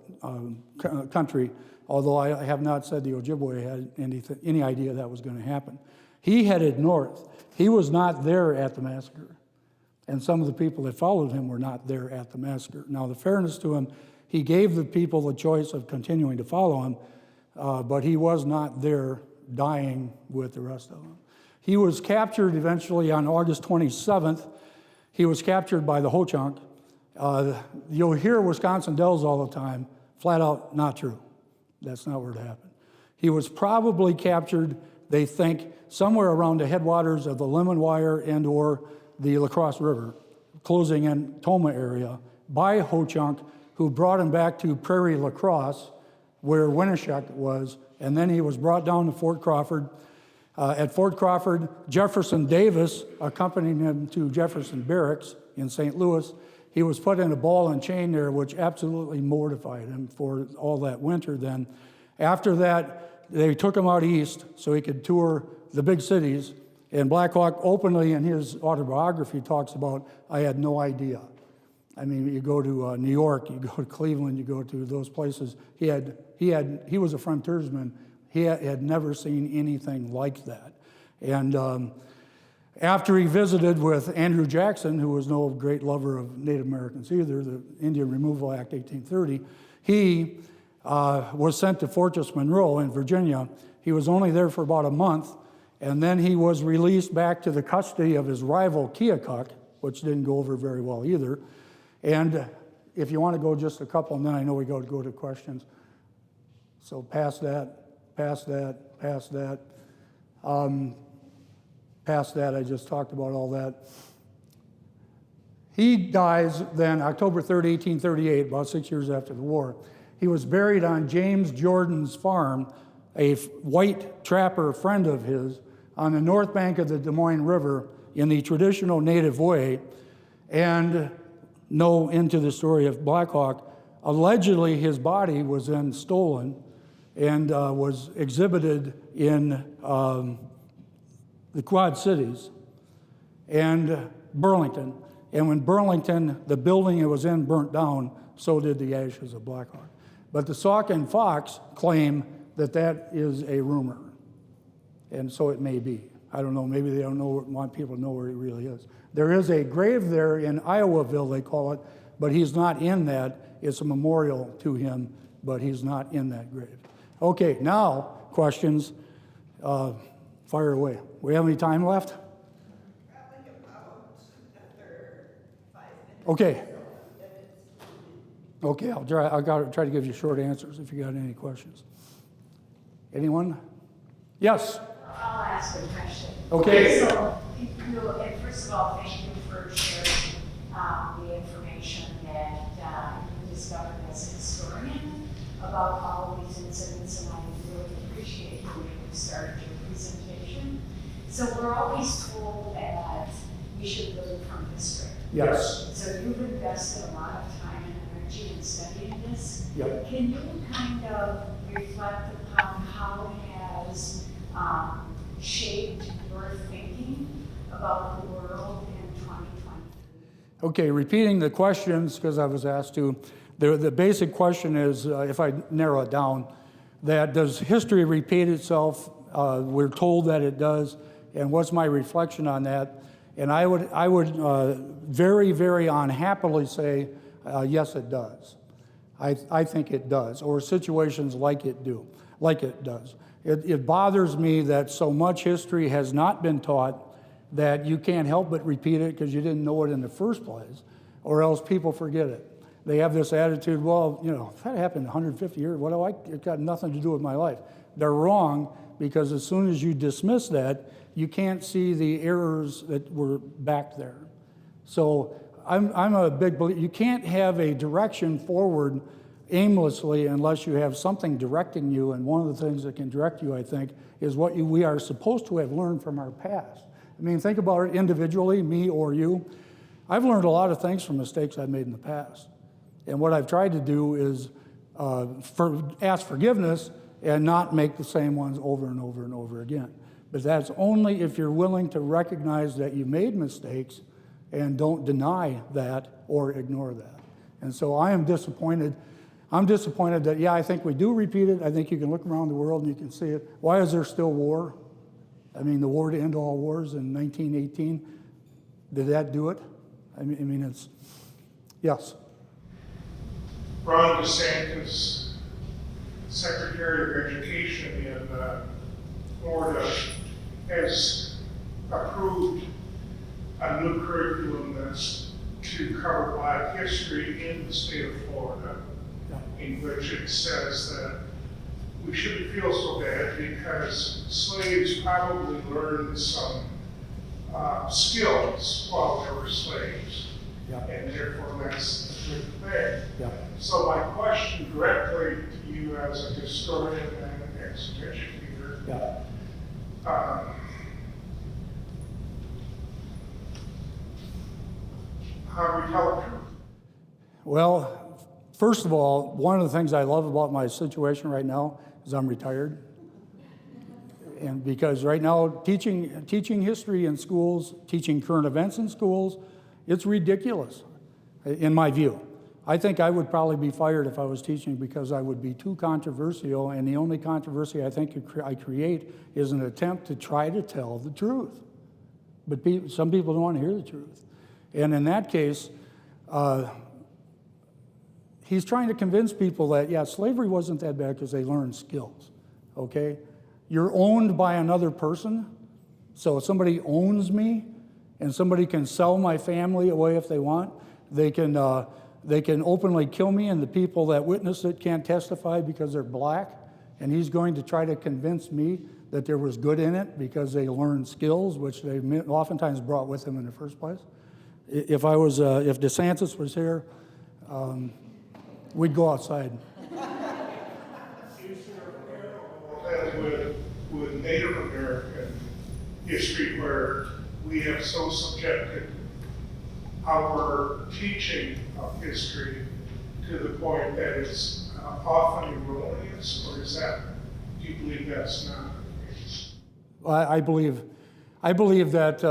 country, although I have not said the Ojibwe had any idea that was going to happen. He headed north. He was not there at the massacre. And some of the people that followed him were not there at the massacre. Now, the fairness to him, he gave the people the choice of continuing to follow him, but he was not there dying with the rest of them. He was captured eventually on August 27th. He was captured by the Ho-Chunk. You'll hear Wisconsin Dells all the time. Flat out, not true. That's not where it happened. He was probably captured, they think, somewhere around the headwaters of the Lemon Wire and or the La Crosse River, closing in Tomah area, by Ho-Chunk, who brought him back to Prairie La Crosse, where Winneshuck was, and then he was brought down to Fort Crawford. At Fort Crawford, Jefferson Davis accompanied him to Jefferson Barracks in St. Louis. He was put in a ball and chain there, which absolutely mortified him for all that winter then. After that, they took him out east so he could tour the big cities. And Black Hawk openly in his autobiography talks about, I had no idea. I mean, you go to New York, you go to Cleveland, you go to those places. He was a frontiersman. He had never seen anything like that. And after he visited with Andrew Jackson, who was no great lover of Native Americans either, the Indian Removal Act 1830, he was sent to Fortress Monroe in Virginia. He was only there for about a month, and then he was released back to the custody of his rival Keokuk, which didn't go over very well either. And if you want to go just a couple, and then I know we go to questions. So past that. Past that, I just talked about all that. He dies then October 3rd, 1838, about 6 years after the war. He was buried on James Jordan's farm, a white trapper friend of his, on the north bank of the Des Moines River in the traditional Native way. And no end to the story of Black Hawk. Allegedly, his body was then stolen and was exhibited in the Quad Cities and Burlington. And when Burlington, the building it was in, burnt down, so did the ashes of Black Hawk. But the Sauk and Fox claim that that is a rumor. And so it may be. I don't know, maybe they don't want people to know where he really is. There is a grave there in Iowaville, they call it, but he's not in that. It's a memorial to him, but he's not in that grave. Okay, now, questions. Fire away. We have any time left? Probably about another 5 minutes. Okay. Okay, I'll try to give you short answers if you got any questions. Anyone? Yes? I'll ask a question. Okay. So, and first of all, thank you for sharing the information that you discovered as a historian about all these incidents, and I really appreciate the way you started your presentation. So we're always told that we should learn from history. Yes. So you've invested a lot of time and energy in studying this. Yep. Can you kind of reflect upon how it has shaped your thinking about the world in 2023? Okay, repeating the questions, because I was asked to. The basic question is, if I narrow it down, that does history repeat itself? We're told that it does, and what's my reflection on that? And I would very, very unhappily say, yes, it does. I think it does, or situations like it does. It bothers me that so much history has not been taught that you can't help but repeat it because you didn't know it in the first place, or else people forget it. They have this attitude, well, that happened 150 years, it got nothing to do with my life. They're wrong, because as soon as you dismiss that, you can't see the errors that were back there. So I'm a big believer. You can't have a direction forward aimlessly unless you have something directing you, and one of the things that can direct you, I think, is what we are supposed to have learned from our past. I mean, think about it individually, me or you. I've learned a lot of things from mistakes I've made in the past. And what I've tried to do is ask forgiveness and not make the same ones over and over and over again. But that's only if you're willing to recognize that you made mistakes and don't deny that or ignore that. And so I am disappointed. I'm disappointed that, I think we do repeat it. I think you can look around the world and you can see it. Why is there still war? I mean, the war to end all wars in 1918, did that do it? I mean, it's, yes. Ron DeSantis, Secretary of Education in Florida, has approved a new curriculum that's to cover Black history in the state of Florida, in which it says that we shouldn't feel so bad because slaves probably learned some skills while they were slaves, and therefore that's a good thing. So my question directly to you as a historian and an ex-educator, how do we tell the truth? Well, first of all, one of the things I love about my situation right now is I'm retired. And because right now, teaching history in schools, teaching current events in schools, it's ridiculous, in my view. I think I would probably be fired if I was teaching because I would be too controversial, and the only controversy I think I create is an attempt to try to tell the truth. But some people don't want to hear the truth. And in that case, he's trying to convince people that, yeah, slavery wasn't that bad because they learned skills, okay? You're owned by another person, so if somebody owns me and somebody can sell my family away if they want, they can openly kill me, and the people that witnessed it can't testify because they're black, and he's going to try to convince me that there was good in it because they learned skills, which they oftentimes brought with them in the first place. If DeSantis was here, we'd go outside. With Native American history, where we have so subjected our teaching of history to the point that it's often erroneous, or is that, do you believe that's not the case? I believe that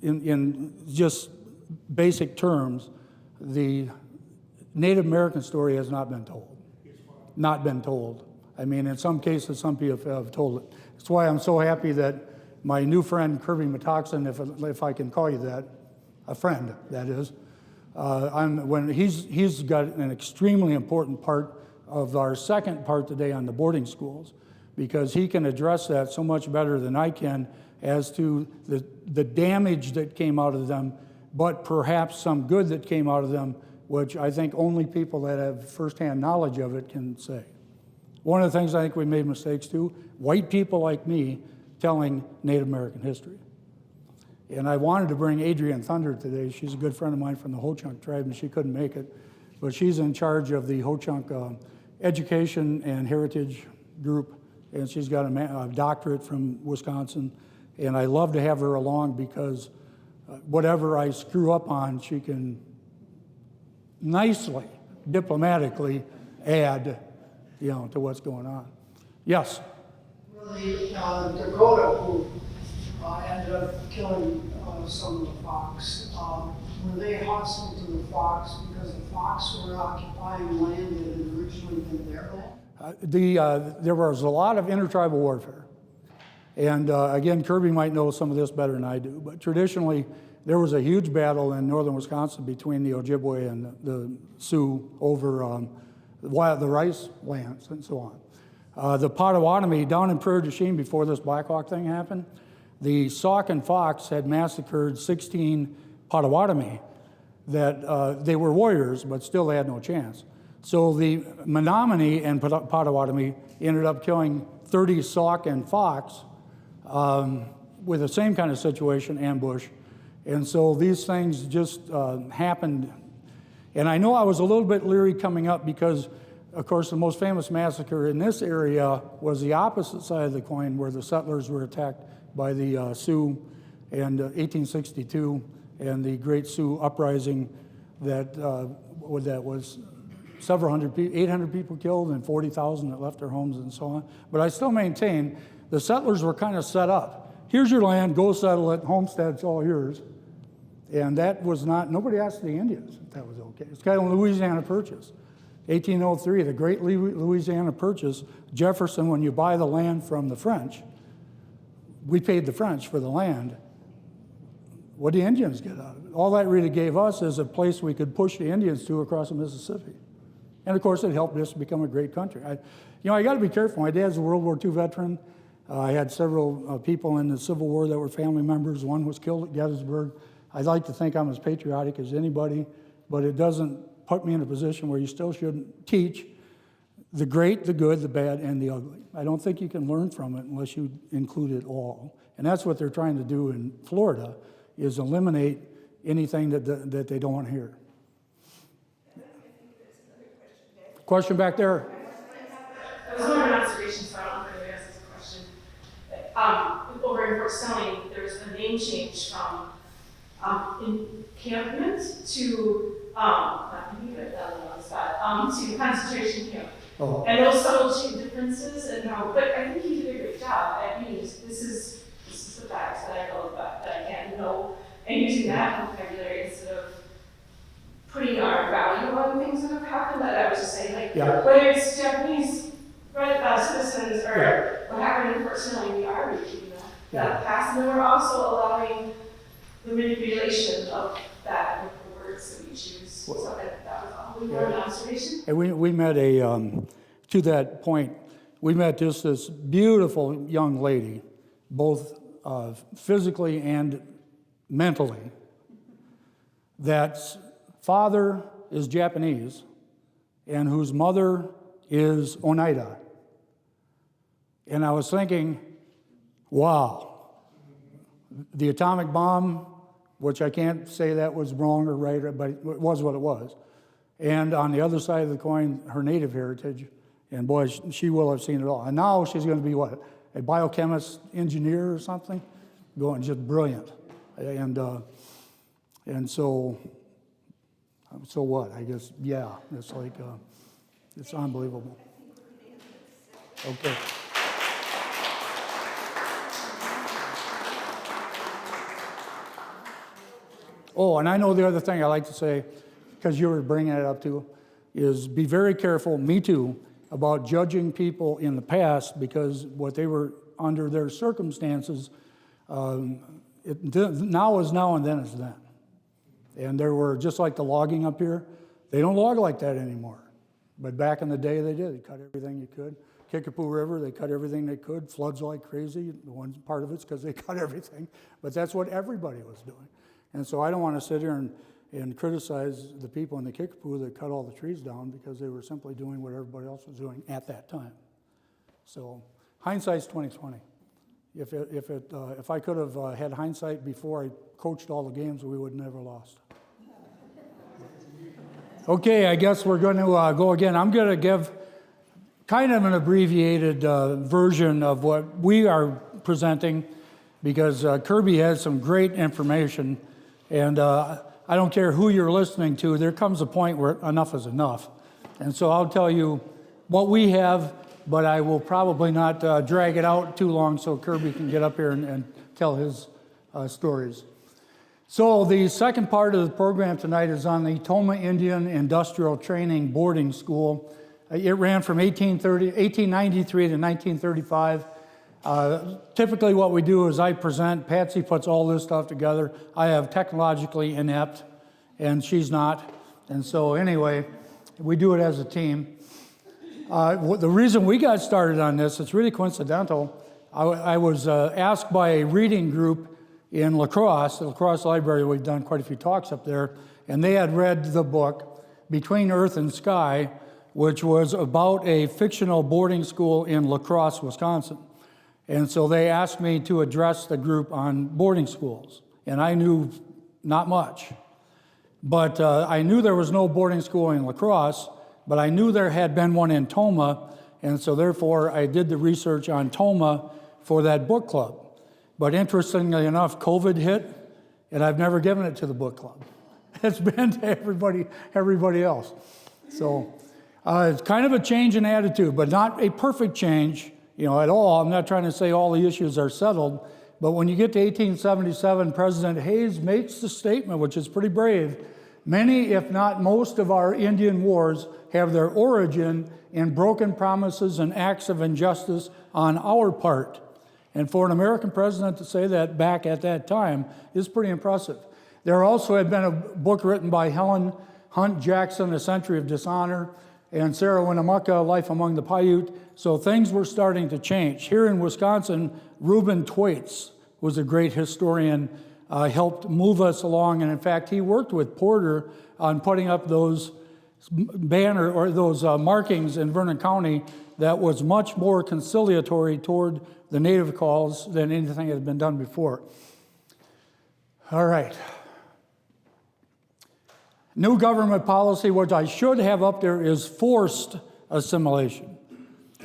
in just basic terms, the Native American story has not been told. Not been told. I mean, in some cases, some people have told it. That's why I'm so happy that my new friend, Kirby Metoxen, if I can call you that, a friend, that is, he's got an extremely important part of our second part today on the boarding schools, because he can address that so much better than I can as to the damage that came out of them, but perhaps some good that came out of them, which I think only people that have firsthand knowledge of it can say. One of the things I think we made mistakes too, white people like me telling Native American history. And I wanted to bring Adrienne Thunder today. She's a good friend of mine from the Ho-Chunk tribe, and she couldn't make it. But she's in charge of the Ho-Chunk Education and Heritage Group, and she's got a doctorate from Wisconsin. And I love to have her along because whatever I screw up on, she can nicely, diplomatically add, to what's going on. Yes? Well, the Dakota who ended up killing some of the Fox, were they hostile to the Fox because the Fox were occupying land that had originally been their land? There was a lot of intertribal warfare. And again, Kirby might know some of this better than I do, but traditionally, there was a huge battle in northern Wisconsin between the Ojibwe and the Sioux over the rice lands and so on. The Potawatomi, down in Prairie du Chien before this Black Hawk thing happened, the Sauk and Fox had massacred 16 Potawatomi that they were warriors, but still they had no chance. So the Menominee and Potawatomi ended up killing 30 Sauk and Fox with the same kind of situation, ambush. And so these things just happened. And I know I was a little bit leery coming up because, of course, the most famous massacre in this area was the opposite side of the coin, where the settlers were attacked by the Sioux in 1862, and the Great Sioux Uprising that was several hundred people, 800 people killed and 40,000 that left their homes and so on. But I still maintain the settlers were kind of set up. Here's your land, go settle it, homestead's all yours. And that was not, nobody asked the Indians if that was okay. It's kind of a Louisiana Purchase. 1803, the Great Louisiana Purchase. Jefferson, when you buy the land from the French, we paid the French for the land. What do the Indians get out of it? All that really gave us is a place we could push the Indians to across the Mississippi. And of course, it helped us become a great country. I got to be careful. My dad's a World War II veteran. I had several people in the Civil War that were family members. One was killed at Gettysburg. I'd like to think I'm as patriotic as anybody, but it doesn't put me in a position where you still shouldn't teach the great, the good, the bad, and the ugly. I don't think you can learn from it unless you include it all. And that's what they're trying to do in Florida, is eliminate anything that they don't want to hear. Question back there? It was more of an observation, so I don't know if anybody else has a question. Over in Fort Snelling, there was a name change from encampment to, not to be good, that was on the spot, to concentration camp. Oh. And those subtle differences, and how, but I think he did a great job. I mean, this is the facts that I know about, that I can't know, and using that vocabulary instead of putting our value on things that have happened. That I was just saying, like, Yeah. whether it's Japanese citizens or what happened in Fort Snelling, we are repeating that past, and then we're also allowing the manipulation of that with the words that we choose. So that was all. We were an observation. And we met to that point, we met just this beautiful young lady, both physically and mentally, that's father is Japanese and whose mother is Oneida. And I was thinking, wow, the atomic bomb, which I can't say that was wrong or right, but it was what it was. And on the other side of the coin, her native heritage, and boy, she will have seen it all. And now she's going to be what, a biochemist, engineer or something? Going just brilliant. And so what? I guess, yeah, it's like, it's unbelievable. Okay. Oh, and I know the other thing I like to say, because you were bringing it up too, is be very careful, me too, about judging people in the past, because what they were under their circumstances, now is now and then is then. And there were, just like the logging up here, they don't log like that anymore. But back in the day they did. They cut everything you could. Kickapoo River, they cut everything they could. Floods like crazy. The one part of it's because they cut everything. But that's what everybody was doing. And so I don't want to sit here and criticize the people in the Kickapoo that cut all the trees down, because they were simply doing what everybody else was doing at that time. So hindsight's 20/20. If I could have had hindsight before I coached all the games, we would have never lost. Okay, I guess we're going to go again. I'm going to give kind of an abbreviated version of what we are presenting, because Kirby has some great information, and I don't care who you're listening to, there comes a point where enough is enough. And so I'll tell you what we have, but I will probably not drag it out too long so Kirby can get up here and tell his stories. So the second part of the program tonight is on the Tomah Indian Industrial Training Boarding School. It ran from 1893 to 1935. Typically what we do is I present, Patsy puts all this stuff together. I have technologically inept, and she's not. And so anyway, we do it as a team. The reason we got started on this, it's really coincidental. I was asked by a reading group in La Croix, the La Croix Library. We've done quite a few talks up there, and they had read the book Between Earth and Sky, which was about a fictional boarding school in La Croix, Wisconsin. And so they asked me to address the group on boarding schools, and I knew not much. But I knew there was no boarding school in La Croix, but I knew there had been one in Tomah, and so therefore I did the research on Tomah for that book club. But interestingly enough, COVID hit, and I've never given it to the book club. It's been to everybody else. So it's kind of a change in attitude, but not a perfect change, at all. I'm not trying to say all the issues are settled, but when you get to 1877, President Hayes makes the statement, which is pretty brave: many, if not most, of our Indian wars have their origin in broken promises and acts of injustice on our part. And for an American president to say that back at that time is pretty impressive. There also had been a book written by Helen Hunt Jackson, A Century of Dishonor, and Sarah Winnemucca, Life Among the Paiute. So things were starting to change. Here in Wisconsin, Reuben Thwaites was a great historian, helped move us along, and in fact, he worked with Porter on putting up those those markings in Vernon County that was much more conciliatory toward the native cause than anything that had been done before. All right. New government policy, which I should have up there, is forced assimilation.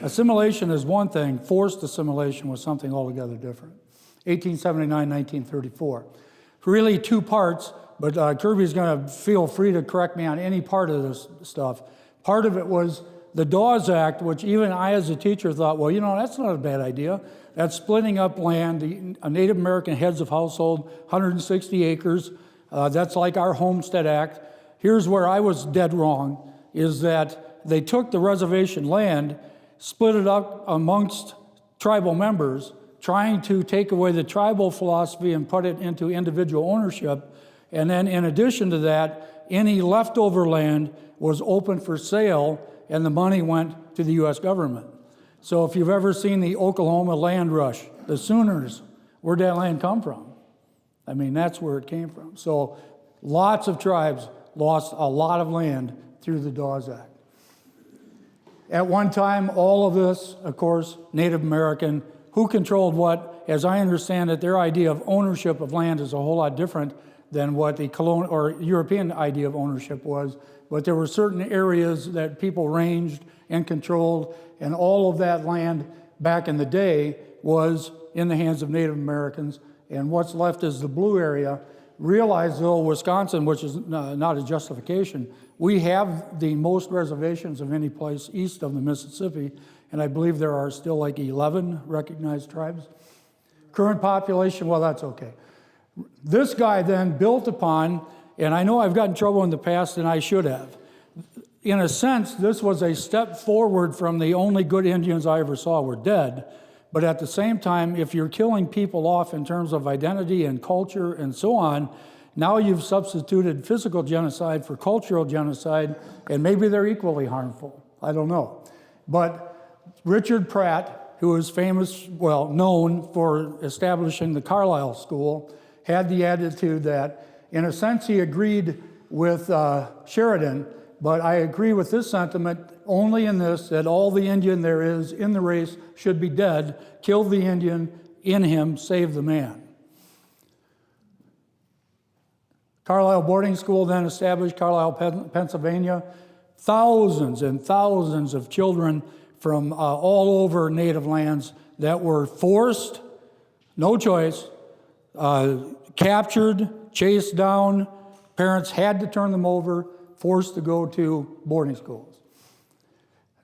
Assimilation is one thing, forced assimilation was something altogether different. 1879, 1934. Really two parts, but Kirby's going to feel free to correct me on any part of this stuff. Part of it was the Dawes Act, which even I as a teacher thought, well, that's not a bad idea. That's splitting up land, Native American heads of household, 160 acres. That's like our Homestead Act. Here's where I was dead wrong, is that they took the reservation land, split it up amongst tribal members, trying to take away the tribal philosophy and put it into individual ownership. And then in addition to that, any leftover land was open for sale and the money went to the U.S. government. So if you've ever seen the Oklahoma land rush, the Sooners, where'd that land come from? I mean, that's where it came from. So lots of tribes lost a lot of land through the Dawes Act. At one time, all of this, of course, Native American. Who controlled what? As I understand it, their idea of ownership of land is a whole lot different than what the colonial or European idea of ownership was. But there were certain areas that people ranged and controlled, and all of that land back in the day was in the hands of Native Americans. And what's left is the blue area. Realize, though, Wisconsin, which is not a justification, we have the most reservations of any place east of the Mississippi, and I believe there are still like 11 recognized tribes. Current population, well, that's okay. This guy then built upon, and I know I've gotten in trouble in the past, and I should have. In a sense, this was a step forward from the only good Indians I ever saw were dead. But at the same time, if you're killing people off in terms of identity and culture and so on, now you've substituted physical genocide for cultural genocide, and maybe they're equally harmful. I don't know. But Richard Pratt, who is famous, well, known for establishing the Carlisle School, had the attitude that, in a sense, he agreed with Sheridan, but I agree with this sentiment only in this, that all the Indian there is in the race should be dead. Kill the Indian in him, save the man. Carlisle Boarding School then established, Carlisle, Pennsylvania. Thousands and thousands of children from all over native lands that were forced, no choice, captured, chased down. Parents had to turn them over, forced to go to boarding schools.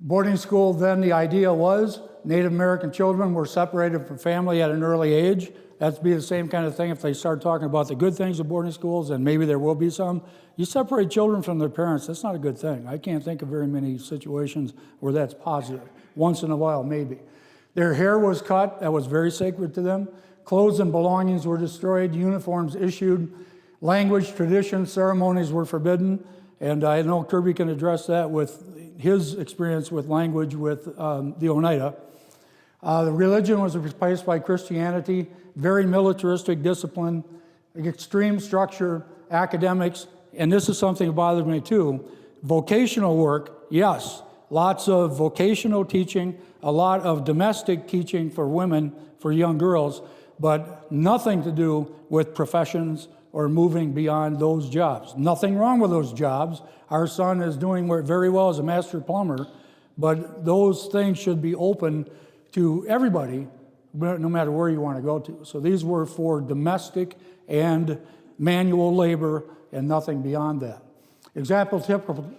Boarding school, then the idea was Native American children were separated from family at an early age. That'd be the same kind of thing if they start talking about the good things of boarding schools, and maybe there will be some. You separate children from their parents, that's not a good thing. I can't think of very many situations where that's positive. Once in a while, maybe. Their hair was cut, that was very sacred to them. Clothes and belongings were destroyed, uniforms issued. Language, traditions, ceremonies were forbidden. And I know Kirby can address that with his experience with language with the Oneida. The religion was replaced by Christianity, very militaristic discipline, extreme structure, academics, and this is something that bothered me too. Vocational work, yes, lots of vocational teaching, a lot of domestic teaching for women, for young girls, but nothing to do with professions or moving beyond those jobs. Nothing wrong with those jobs. Our son is doing very well as a master plumber, but those things should be open to everybody, no matter where you want to go to. So these were for domestic and manual labor and nothing beyond that. Example,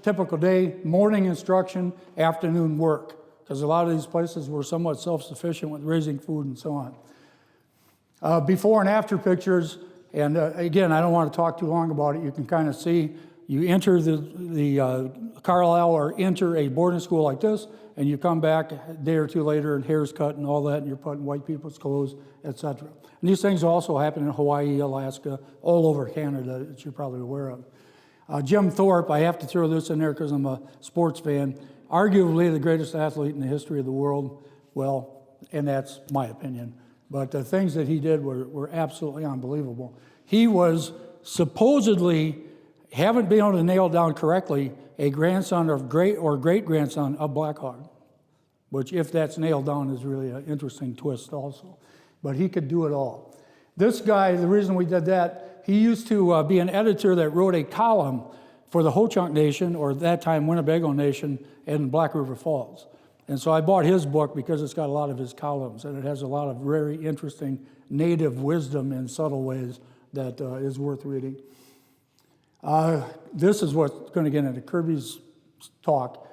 typical day, morning instruction, afternoon work, because a lot of these places were somewhat self-sufficient with raising food and so on. Before and after pictures, and again, I don't want to talk too long about it. You can kind of see, you enter the Carlisle or enter a boarding school like this, and you come back a day or two later and hair's cut and all that, and you're putting white people's clothes, etc. And these things also happen in Hawaii, Alaska, all over Canada that you're probably aware of. Jim Thorpe, I have to throw this in there because I'm a sports fan, arguably the greatest athlete in the history of the world. Well, and that's my opinion. But the things that he did were absolutely unbelievable. He was supposedly, haven't been able to nail down correctly, a grandson of great-grandson of Black Hawk, which if that's nailed down is really an interesting twist also. But he could do it all. This guy, the reason we did that, he used to be an editor that wrote a column for the Ho-Chunk Nation, or at that time Winnebago Nation, in Black River Falls. And so I bought his book because it's got a lot of his columns, and it has a lot of very interesting native wisdom in subtle ways that is worth reading. This is what's going to get into Kirby's talk.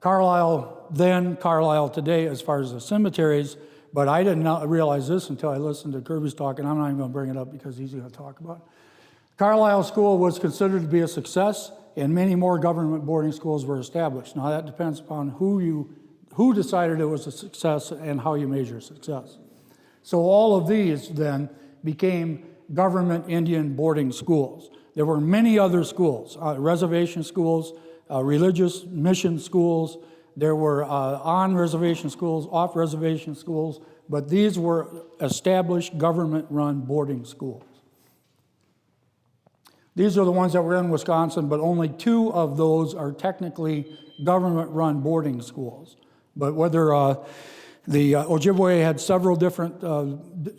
Carlisle then, Carlisle today, as far as the cemeteries, but I did not realize this until I listened to Kirby's talk, and I'm not even going to bring it up because he's going to talk about it. Carlisle School was considered to be a success, and many more government boarding schools were established. Now that depends upon who decided it was a success and how you measure success. So all of these then became government Indian boarding schools. There were many other schools, reservation schools, religious mission schools. There were on-reservation schools, off-reservation schools, but these were established government-run boarding schools. These are the ones that were in Wisconsin, but only 2 of those are technically government-run boarding schools. But whether the Ojibwe had several different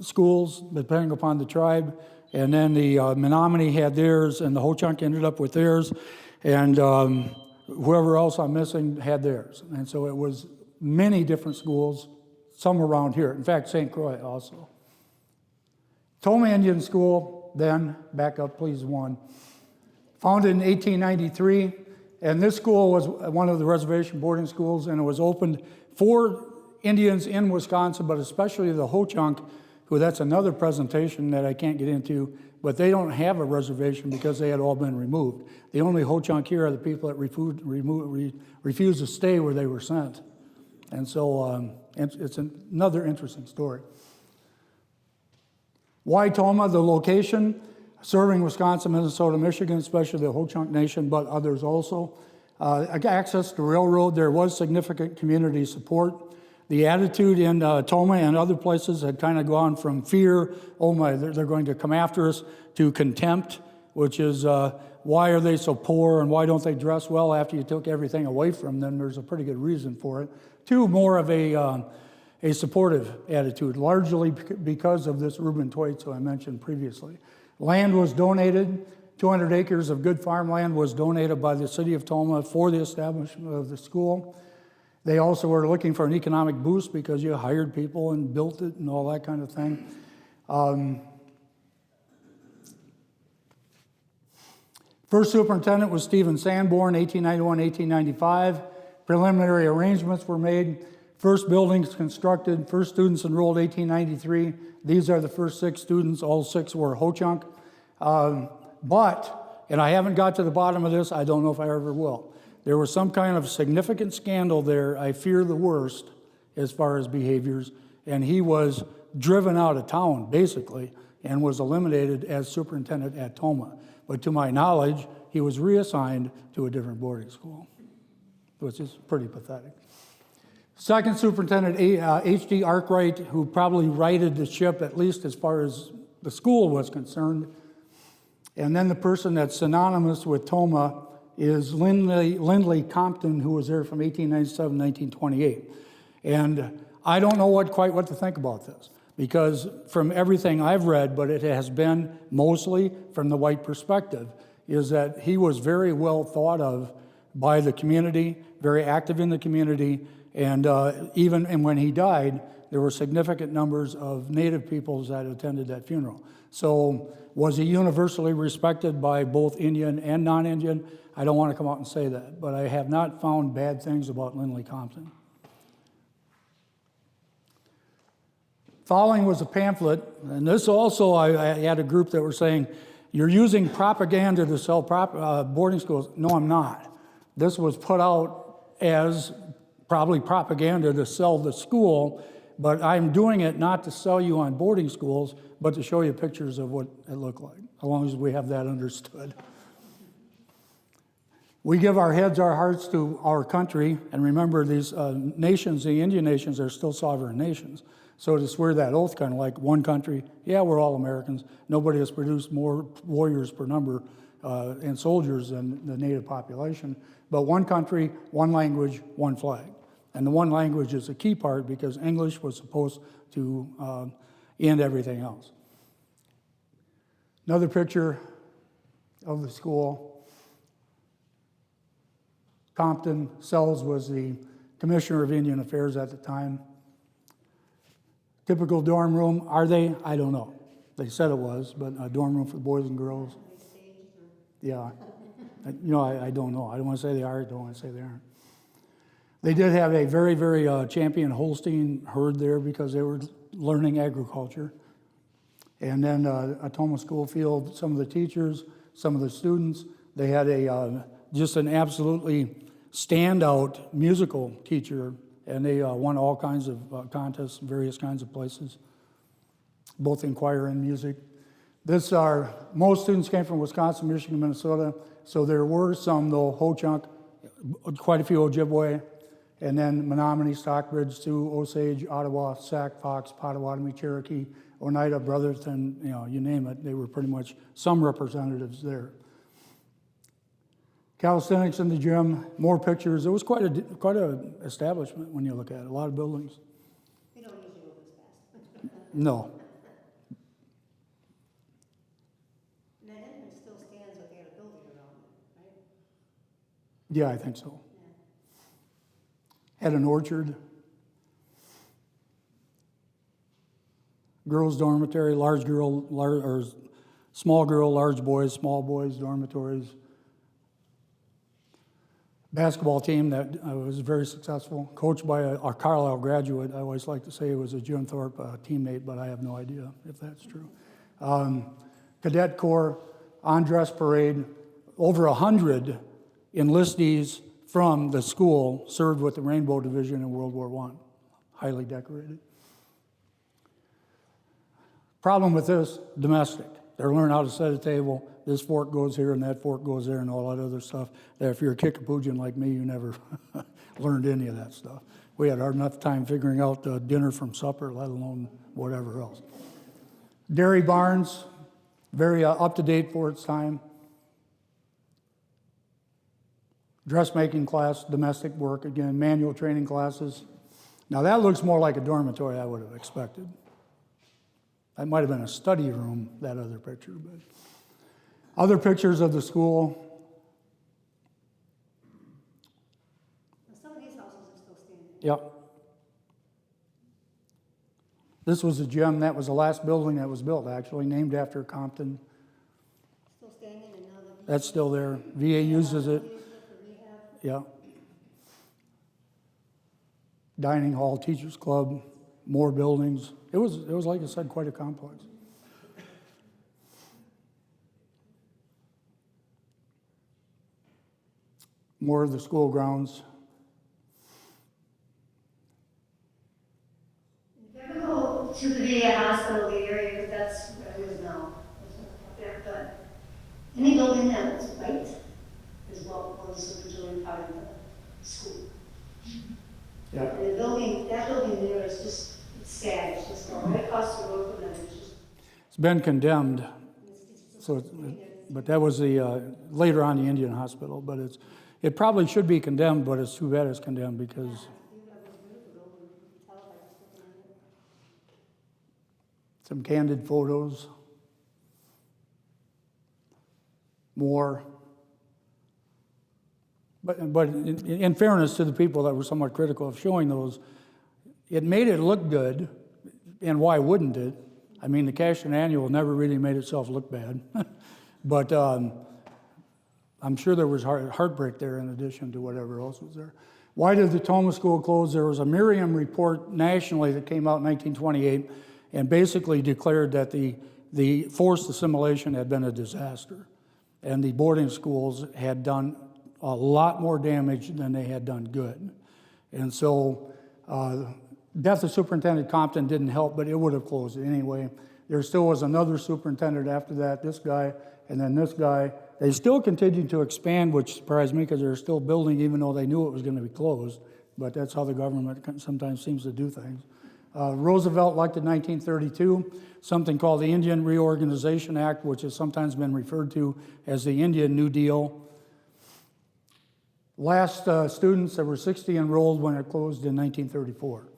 schools, depending upon the tribe, and then the Menominee had theirs, and the Ho-Chunk ended up with theirs, and whoever else I'm missing had theirs. And so it was many different schools, some around here. In fact, St. Croix also. Tomah Indian School, then, back up please, 1, founded in 1893, and this school was one of the reservation boarding schools, and it was opened for Indians in Wisconsin, but especially the Ho-Chunk, who that's another presentation that I can't get into, but they don't have a reservation because they had all been removed. The only Ho-Chunk here are the people that refused to stay where they were sent. And so it's another interesting story. Why Tomah? The location, serving Wisconsin, Minnesota, Michigan, especially the Ho-Chunk Nation, but others also. Access to railroad, there was significant community support. The attitude in Tomah and other places had kind of gone from fear, oh my, they're going to come after us, to contempt, which is why are they so poor and why don't they dress well after you took everything away from them? There's a pretty good reason for it. 2, more of a supportive attitude, largely because of this Reuben Toitz who I mentioned previously. Land was donated. 200 acres of good farmland was donated by the city of Tomah for the establishment of the school. They also were looking for an economic boost because you hired people and built it and all that kind of thing. First superintendent was Stephen Sanborn, 1891-1895. Preliminary arrangements were made. First buildings constructed. First students enrolled 1893. These are the first 6 students. All 6 were Ho-Chunk. But, and I haven't got to the bottom of this, I don't know if I ever will. There was some kind of significant scandal there, I fear the worst, as far as behaviors, and he was driven out of town, basically, and was eliminated as superintendent at Tomah. But to my knowledge, he was reassigned to a different boarding school, which is pretty pathetic. Second superintendent, H.D. Arkwright, who probably righted the ship, at least as far as the school was concerned. And then the person that's synonymous with Tomah is Lindley Compton, who was there from 1897 to 1928. And I don't know quite what to think about this, because from everything I've read, but it has been mostly from the white perspective, is that he was very well thought of by the community, very active in the community, and even when he died, there were significant numbers of Native peoples that attended that funeral. So was he universally respected by both Indian and non-Indian? I don't want to come out and say that, but I have not found bad things about Lindley Compton. Following was a pamphlet, and this also, I had a group that were saying, you're using propaganda to sell boarding schools. No, I'm not. This was put out as probably propaganda to sell the school, but I'm doing it not to sell you on boarding schools, but to show you pictures of what it looked like, as long as we have that understood. We give our heads, our hearts to our country, and remember these nations, the Indian nations, are still sovereign nations. So to swear that oath, kind of like one country, yeah, we're all Americans. Nobody has produced more warriors per number and soldiers than the native population. But one country, one language, one flag. And the one language is a key part because English was supposed to end everything else. Another picture of the school. Compton Sells was the Commissioner of Indian Affairs at the time. Typical dorm room, are they? I don't know. They said it was, but a dorm room for boys and girls. Yeah. I don't know. I don't want to say they are, I don't want to say they aren't. They did have a very, very champion Holstein herd there because they were learning agriculture. And then a Tomah school field, some of the teachers, some of the students, they had just an absolutely standout musical teacher, and they won all kinds of contests in various kinds of places, both in choir and music. Most students came from Wisconsin, Michigan, Minnesota, so there were some, though, Ho-Chunk, quite a few Ojibwe, and then Menominee, Stockbridge, Sioux, Osage, Ottawa, Sac, Fox, Potawatomi, Cherokee, Oneida, Brotherton, you name it, they were pretty much some representatives there. Calisthenics in the gym, more pictures. It was quite a establishment when you look at it, a lot of buildings. You don't usually go this fast. No. And that entrance still stands, but they had a building around it, right? Yeah, I think so. Had an orchard. Girls' dormitory, small girl, large boys, small boys dormitories. Basketball team that was very successful, coached by a Carlisle graduate. I always like to say it was a Jim Thorpe teammate, but I have no idea if that's true. Cadet Corps, on-dress parade, over 100 enlistees from the school served with the Rainbow Division in World War I, highly decorated. Problem with this, domestic. They're learning how to set a table. This fork goes here and that fork goes there and all that other stuff. That if you're a Kickapoosian like me, you never learned any of that stuff. We had hard enough time figuring out dinner from supper, let alone whatever else. Dairy barns, very up-to-date for its time. Dressmaking class, domestic work, again, manual training classes. Now that looks more like a dormitory I would have expected. That might have been a study room, that other picture. But other pictures of the school. Some of these houses are still standing. Yep. This was a gym. That was the last building that was built, actually, named after Compton. Still standing and now That's still there. VA uses it. for rehab. Yeah. Dining hall, teachers club, more buildings. It was like I said, quite a complex. More of the school grounds. If you ever go to the VA hospital, the area, because that's where it is now, up there, but any building that's white is what was originally part of the school. Yeah. And the building, that building there is just, it's sad, it's just going right across the road from them, it's just, It's been condemned. it's So, but that was the later on the Indian hospital. But it probably should be condemned, but it's too bad it's condemned because some candid photos, more. But in fairness to the people that were somewhat critical of showing those, it made it look good, and why wouldn't it? I mean, the Cashton Annual never really made itself look bad, but I'm sure there was heartbreak there in addition to whatever else was there. Why did the Tomah School close? There was a Merriam report nationally that came out in 1928 and basically declared that the forced assimilation had been a disaster, and the boarding schools had done a lot more damage than they had done good. And so death of Superintendent Compton didn't help, but it would have closed it anyway. There still was another superintendent after that, this guy, and then this guy, They still continued to expand, which surprised me because they're still building even though they knew it was going to be closed. But that's how the government sometimes seems to do things. Roosevelt elected in 1932 something called the Indian Reorganization Act, which has sometimes been referred to as the Indian New Deal. Last students, there were 60 enrolled when it closed in 1934.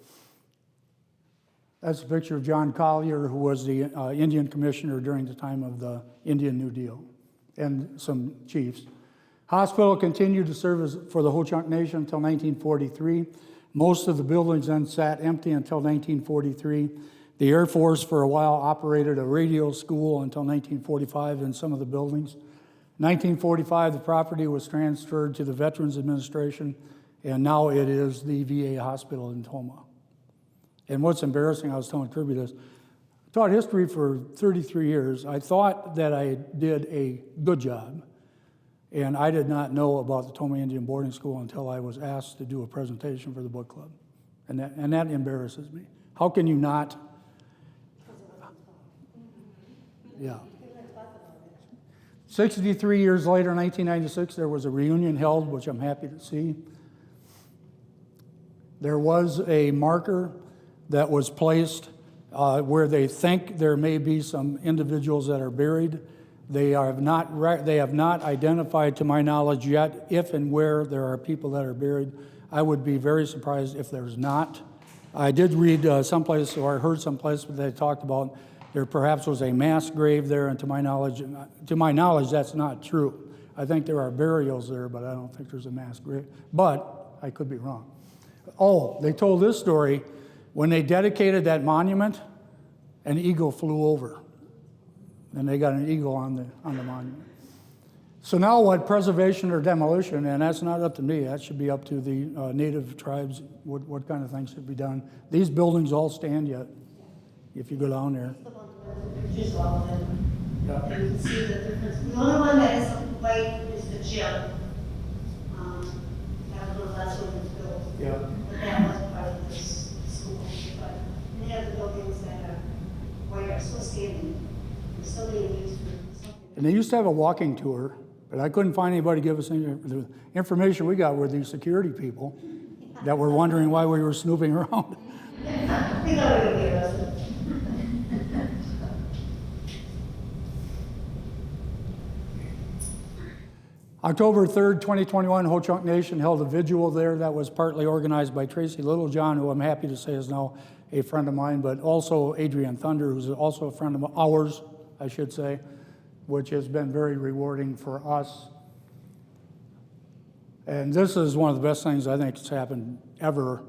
That's a picture of John Collier, who was the Indian commissioner during the time of the Indian New Deal, and some chiefs. Hospital continued to serve for the Ho-Chunk Nation until 1943. Most of the buildings then sat empty until 1943. The Air Force for a while operated a radio school until 1945 in some of the buildings. 1945, the property was transferred to the Veterans Administration, and now it is the VA hospital in Tomah. And what's embarrassing, I was telling Kirby this, I taught history for 33 years. I thought that I did a good job, and I did not know about the Tomah Indian Boarding School until I was asked to do a presentation for the book club. And that embarrasses me. How can you not? Yeah. 63 years later, 1996, there was a reunion held, which I'm happy to see. There was a marker that was placed where they think there may be some individuals that are buried. They have not identified, to my knowledge yet, if and where there are people that are buried. I would be very surprised if there's not. I did read someplace, or I heard someplace that they talked about there perhaps was a mass grave there, and to my knowledge, that's not true. I think there are burials there, but I don't think there's a mass grave. But I could be wrong. Oh, they told this story. When they dedicated that monument, an eagle flew over. And they got an eagle on the monument. So now what, preservation or demolition, and that's not up to me, that should be up to the native tribes, what kind of things should be done. These buildings all stand yet, if you go down there. Pictures of all of them. Yeah. You can see the difference. The only one that is white is the gym. That was last one was built. Yeah. But that wasn't part of this school. But any of the buildings that are white are still standing. They're still being used for something. And they used to have a walking tour, but I couldn't find anybody to give us any. The information we got were these security people that were wondering why we were snooping around. We know we would be arrested. October 3rd, 2021, Ho-Chunk Nation held a vigil there that was partly organized by Tracy Littlejohn, who I'm happy to say is now a friend of mine, but also Adrian Thunder, who's also a friend of ours, I should say, which has been very rewarding for us. And this is one of the best things I think that's happened ever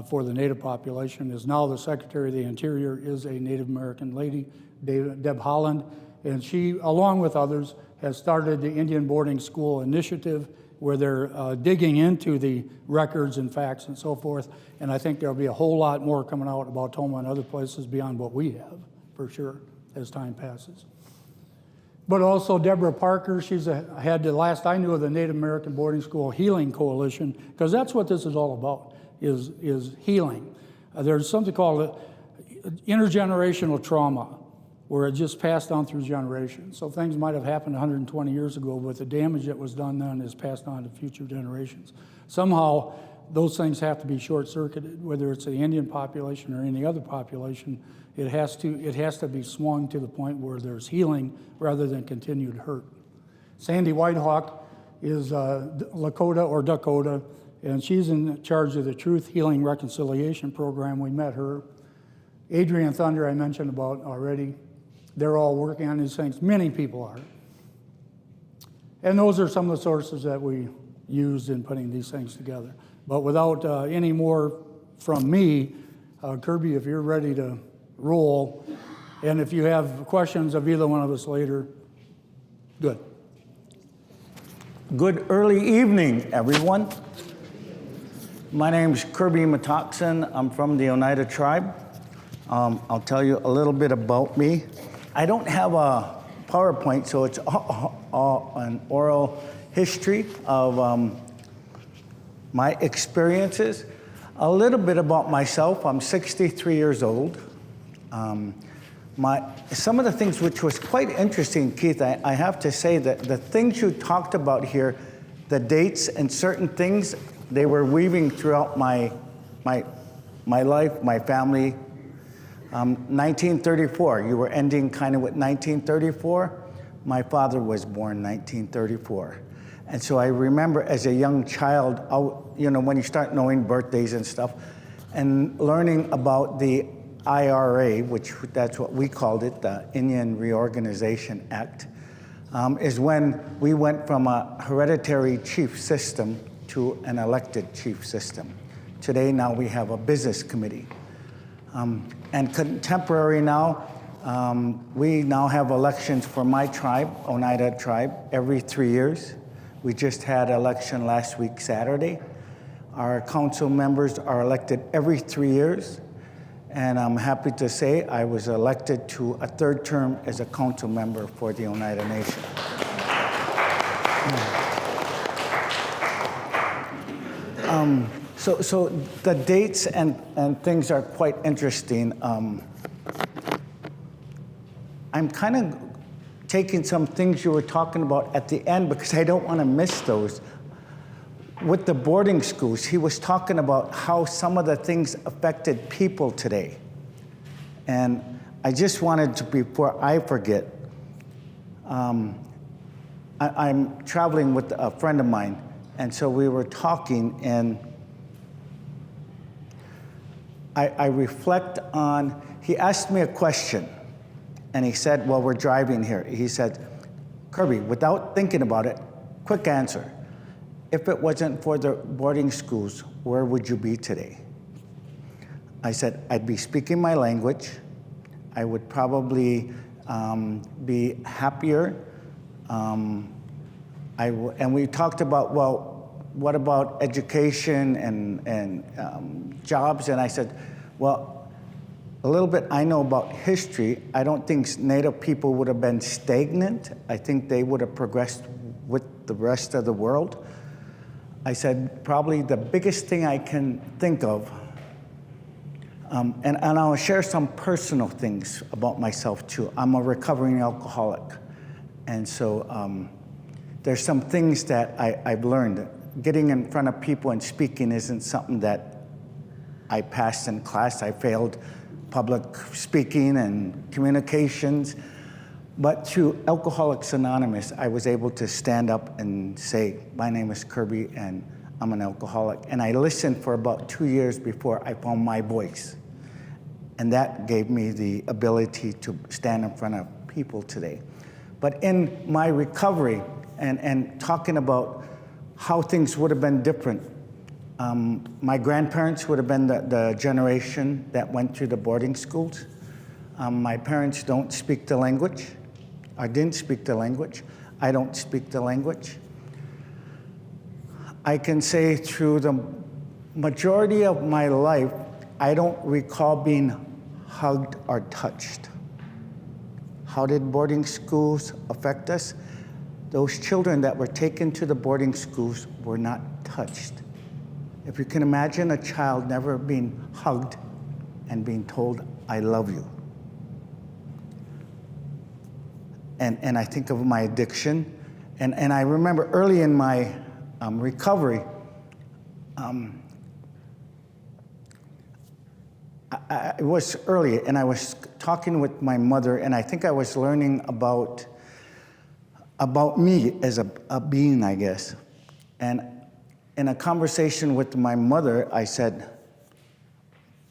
for the Native population, is now the Secretary of the Interior is a Native American lady, Deb Holland, and she, along with others, has started the Indian Boarding School Initiative, where they're digging into the records and facts and so forth. And I think there'll be a whole lot more coming out about Tomah and other places beyond what we have, for sure, as time passes. But also Deborah Parker, she's had the last I knew of the Native American Boarding School Healing Coalition, because that's what this is all about, is healing. There's something called intergenerational trauma, where it just passed on through generations. So things might have happened 120 years ago, but the damage that was done then is passed on to future generations. Somehow, those things have to be short-circuited, whether it's the Indian population or any other population. It has to be swung to the point where there's healing rather than continued hurt. Sandy Whitehawk is Lakota or Dakota, and she's in charge of the Truth Healing Reconciliation Program. We met her. Adrian Thunder, I mentioned about already. They're all working on these things. Many people are. And those are some of the sources that we used in putting these things together. But without any more from me, Kirby, if you're ready to roll, and if you have questions of either one of us later, good. Good early evening, everyone. My name's Kirby Metoxen. I'm from the Oneida tribe. I'll tell you a little bit about me. I don't have a PowerPoint, so it's an oral history of my experiences. A little bit about myself. I'm 63 years old. some of the things which was quite interesting, Keith, I have to say that the things you talked about here, the dates and certain things, they were weaving throughout my life, my family. 1934, you were ending kind of with 1934. My father was born 1934. And so I remember as a young child, when you start knowing birthdays and stuff, and learning about the IRA, which that's what we called it, the Indian Reorganization Act, is when we went from a hereditary chief system to an elected chief system. Today, now we have a business committee. And contemporary now, we now have elections for my tribe, Oneida tribe, every 3 years. We just had election last week, Saturday. Our council members are elected every 3 years. And I'm happy to say I was elected to a third term as a council member for the Oneida Nation. So the dates and things are quite interesting. I'm kind of taking some things you were talking about at the end because I don't want to miss those. With the boarding schools, he was talking about how some of the things affected people today. And I just wanted to, before I forget, I'm traveling with a friend of mine, and so we were talking, and I reflect on, he asked me a question, and he said, well, we're driving here. He said, Kirby, without thinking about it, quick answer. If it wasn't for the boarding schools, where would you be today? I said, I'd be speaking my language. I would probably be happier. And we talked about, well, what about education and jobs? And I said, well, a little bit I know about history. I don't think Native people would have been stagnant. I think they would have progressed with the rest of the world. I said, probably the biggest thing I can think of, and I'll share some personal things about myself too. I'm a recovering alcoholic. And so there's some things that I've learned. Getting in front of people and speaking isn't something that I passed in class. I failed public speaking and communications. But through Alcoholics Anonymous, I was able to stand up and say, my name is Kirby and I'm an alcoholic. And I listened for about 2 years before I found my voice. And that gave me the ability to stand in front of people today. But in my recovery and talking about how things would have been different, my grandparents would have been the generation that went through the boarding schools. My parents don't speak the language. I didn't speak the language. I don't speak the language. I can say through the majority of my life, I don't recall being hugged or touched. How did boarding schools affect us? Those children that were taken to the boarding schools were not touched. If you can imagine a child never being hugged and being told, I love you. And I think of my addiction. And I remember early in my recovery, it was early, and I was talking with my mother, and I think I was learning about me as a being, I guess. And in a conversation with my mother, I said,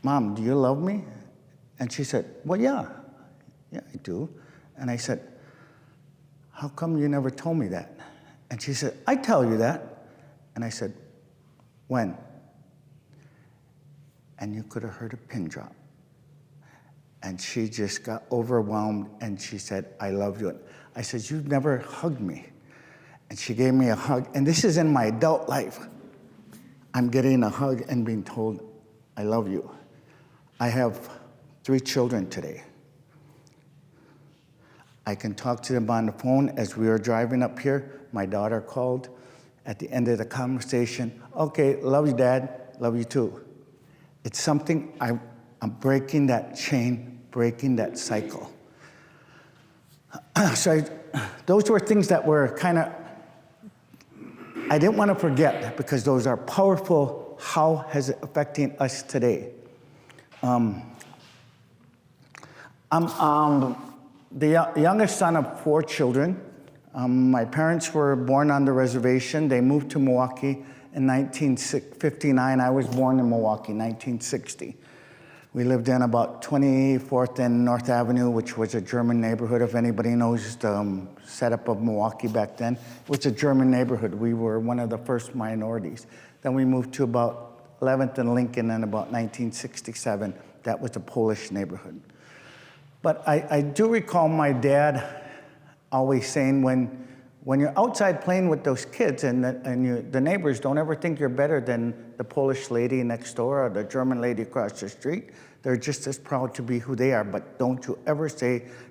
Mom, do you love me? And she said, well, yeah, I do. And I said, how come you never told me that? And she said, I tell you that. And I said, when? And you could have heard a pin drop. And she just got overwhelmed, and she said, I love you. I said, you've never hugged me. And she gave me a hug, and this is in my adult life. I'm getting a hug and being told, I love you. I have 3 children today. I can talk to them on the phone. As we were driving up here, my daughter called at the end of the conversation, okay, love you, Dad, love you too. It's something, I'm breaking that chain, breaking that cycle. Those were things that were kind of, I didn't want to forget because those are powerful. How is it affecting us today? I'm the youngest son of 4 children. My parents were born on the reservation. They moved to Milwaukee in 1959. I was born in Milwaukee, 1960. We lived in about 24th and North Avenue, which was a German neighborhood. If anybody knows the setup of Milwaukee back then, it was a German neighborhood. We were one of the first minorities. Then we moved to about 11th and Lincoln in about 1967. That was a Polish neighborhood. But I do recall my dad always saying, when you're outside playing with those kids and the neighbors, don't ever think you're better than the Polish lady next door or the German lady across the street. They're just as proud to be who they are, but don't you ever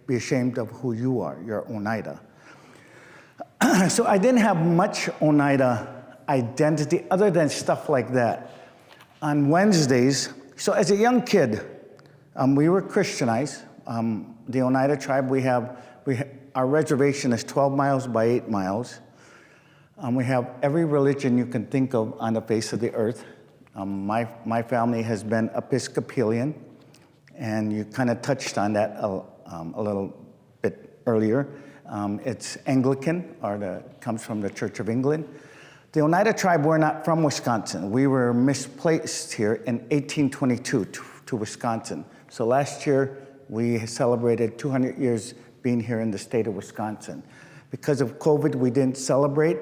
be ashamed of who you are. You're Oneida. So I didn't have much Oneida identity other than stuff like that. On Wednesdays, so as a young kid, we were Christianized. The Oneida tribe, our reservation is 12 miles by 8 miles. We have every religion you can think of on the face of the earth. My family has been Episcopalian, and you kind of touched on that a little bit earlier. It's Anglican, comes from the Church of England. The Oneida tribe were not from Wisconsin. We were misplaced here in 1822 to Wisconsin. So last year, we celebrated 200 years being here in the state of Wisconsin. Because of COVID, we didn't celebrate.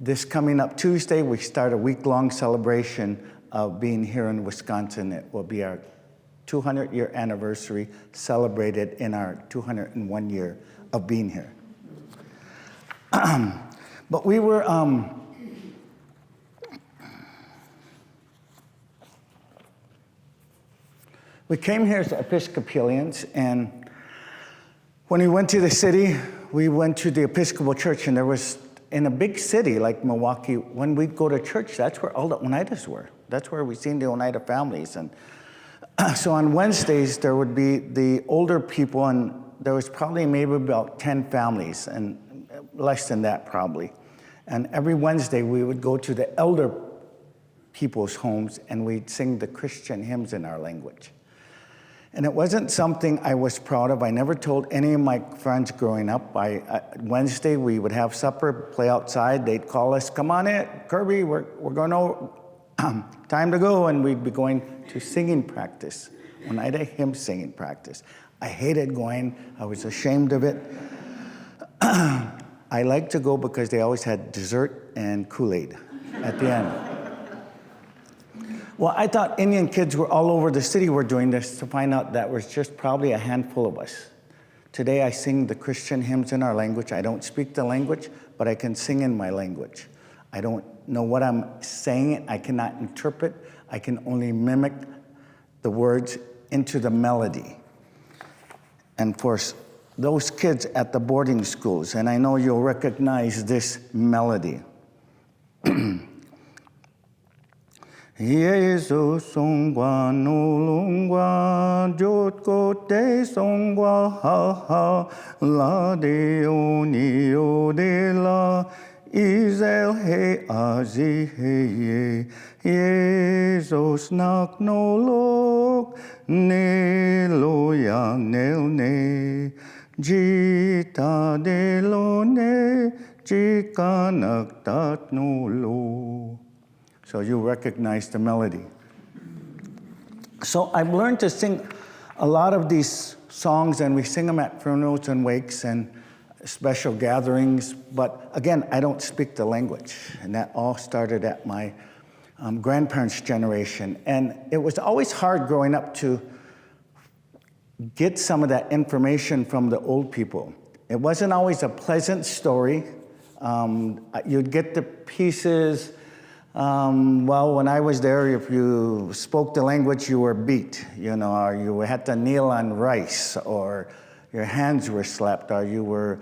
This coming up Tuesday, we start a week-long celebration of being here in Wisconsin. It will be our 200-year anniversary celebrated in our 201 year of being here. But we were, we came here as Episcopalians, and when we went to the city, we went to the Episcopal Church, and there was, in a big city like Milwaukee, when we'd go to church, that's where all the Oneidas were. That's where we seen the Oneida families. And so on Wednesdays, there would be the older people, and there was probably maybe about 10 families, and less than that probably. And every Wednesday, we would go to the elder people's homes, and we'd sing the Christian hymns in our language. And it wasn't something I was proud of. I never told any of my friends growing up. Wednesday, we would have supper, play outside. They'd call us, come on in, Kirby, we're going to, time to go. And we'd be going to singing practice, Oneida hymn singing practice. I hated going. I was ashamed of it. I liked to go because they always had dessert and Kool-Aid at the end. Well, I thought Indian kids were all over the city were doing this, to find out that was just probably a handful of us. Today I sing the Christian hymns in our language. I don't speak the language, but I can sing in my language. I don't know what I'm saying. I cannot interpret. I can only mimic the words into the melody. And for those kids at the boarding schools, and I know you'll recognize this melody. Yesu songwa nulungwa jotkote songwa ha ha la de oni o de la Israel he azi he ye Jesus nak no lok ne lo yang nel ne jita de lo ne jika nak tat no lo. So you recognize the melody. So I've learned to sing a lot of these songs, and we sing them at funerals and wakes and special gatherings. But again, I don't speak the language. And that all started at my grandparents' generation. And it was always hard growing up to get some of that information from the old people. It wasn't always a pleasant story. You'd get the pieces. Well, when I was there, if you spoke the language, you were beat, or you had to kneel on rice, or your hands were slapped, or you were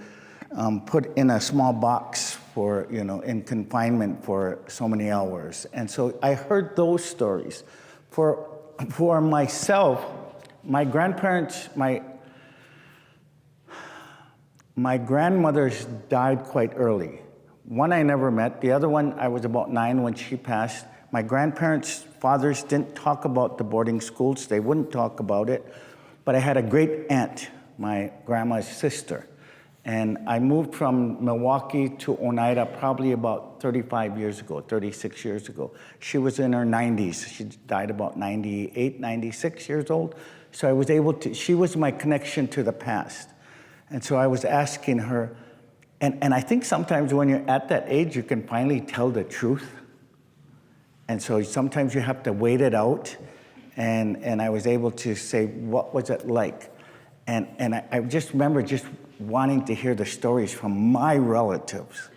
put in a small box for, in confinement for so many hours. And so I heard those stories. For myself, my grandparents, My grandmothers died quite early. One I never met, the other one I was about 9 when she passed. My grandparents' fathers didn't talk about the boarding schools, they wouldn't talk about it, but I had a great aunt, my grandma's sister. And I moved from Milwaukee to Oneida probably about 35 years ago, 36 years ago. She was in her 90s. She died about 98, 96 years old. So I was able to, she was my connection to the past. And so I was asking her, and I think sometimes when you're at that age, you can finally tell the truth. And so sometimes you have to wait it out. And I was able to say, what was it like? And I just remember just wanting to hear the stories from my relatives.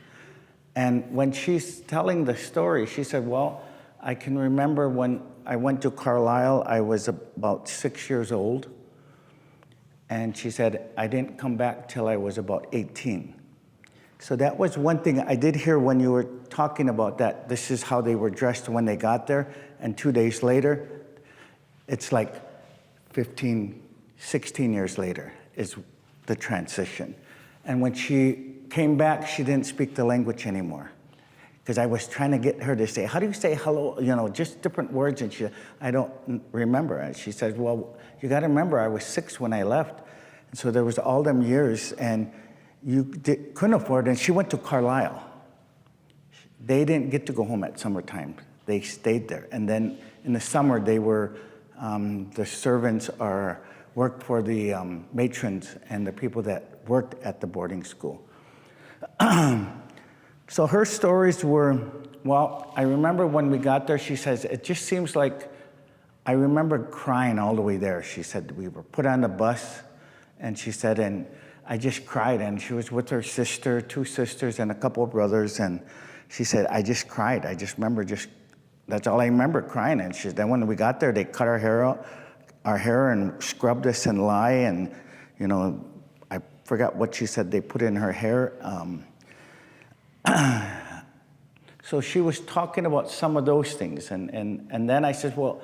And when she's telling the story, she said, well, I can remember when I went to Carlisle, I was about 6 years old. And she said, I didn't come back till I was about 18. So that was one thing I did hear when you were talking about that. This is how they were dressed when they got there. And 2 days later, it's like 15, 16 years later is the transition. And when she came back, she didn't speak the language anymore. Because I was trying to get her to say, how do you say hello? You know, just different words. And she, I don't remember. And she said, well, you got to remember, I was 6 when I left. And so there was all them years, and you couldn't afford it. And she went to Carlisle. They didn't get to go home at summertime. They stayed there. And then in the summer, they were, the servants worked for the matrons and the people that worked at the boarding school. So her stories were, well, I remember when we got there, she says, it just seems like, I remember crying all the way there. She said, we were put on the bus, and she said, and I just cried, and she was with her sister, 2 sisters, and a couple of brothers, and she said, I just cried. I just remember that's all I remember, crying. And she said, then when we got there, they cut our hair and scrubbed us in lye, and, you know, I forgot what she said they put in her hair. So she was talking about some of those things, and then I said, well,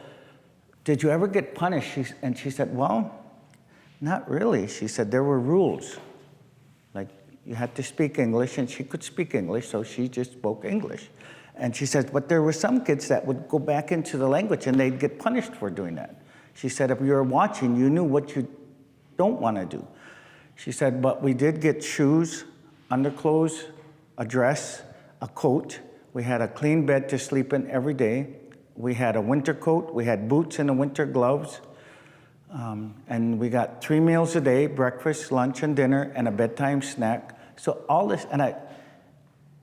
did you ever get punished? And she said, well, not really. She said there were rules. Like, you had to speak English, and she could speak English, so she just spoke English. And she said, but there were some kids that would go back into the language, and they'd get punished for doing that. She said, if you were watching, you knew what you don't want to do. She said, but we did get shoes, underclothes, a dress, a coat. We had a clean bed to sleep in every day. We had a winter coat. We had boots and the winter gloves. And we got 3 meals a day, breakfast, lunch, and dinner, and a bedtime snack. So all this, and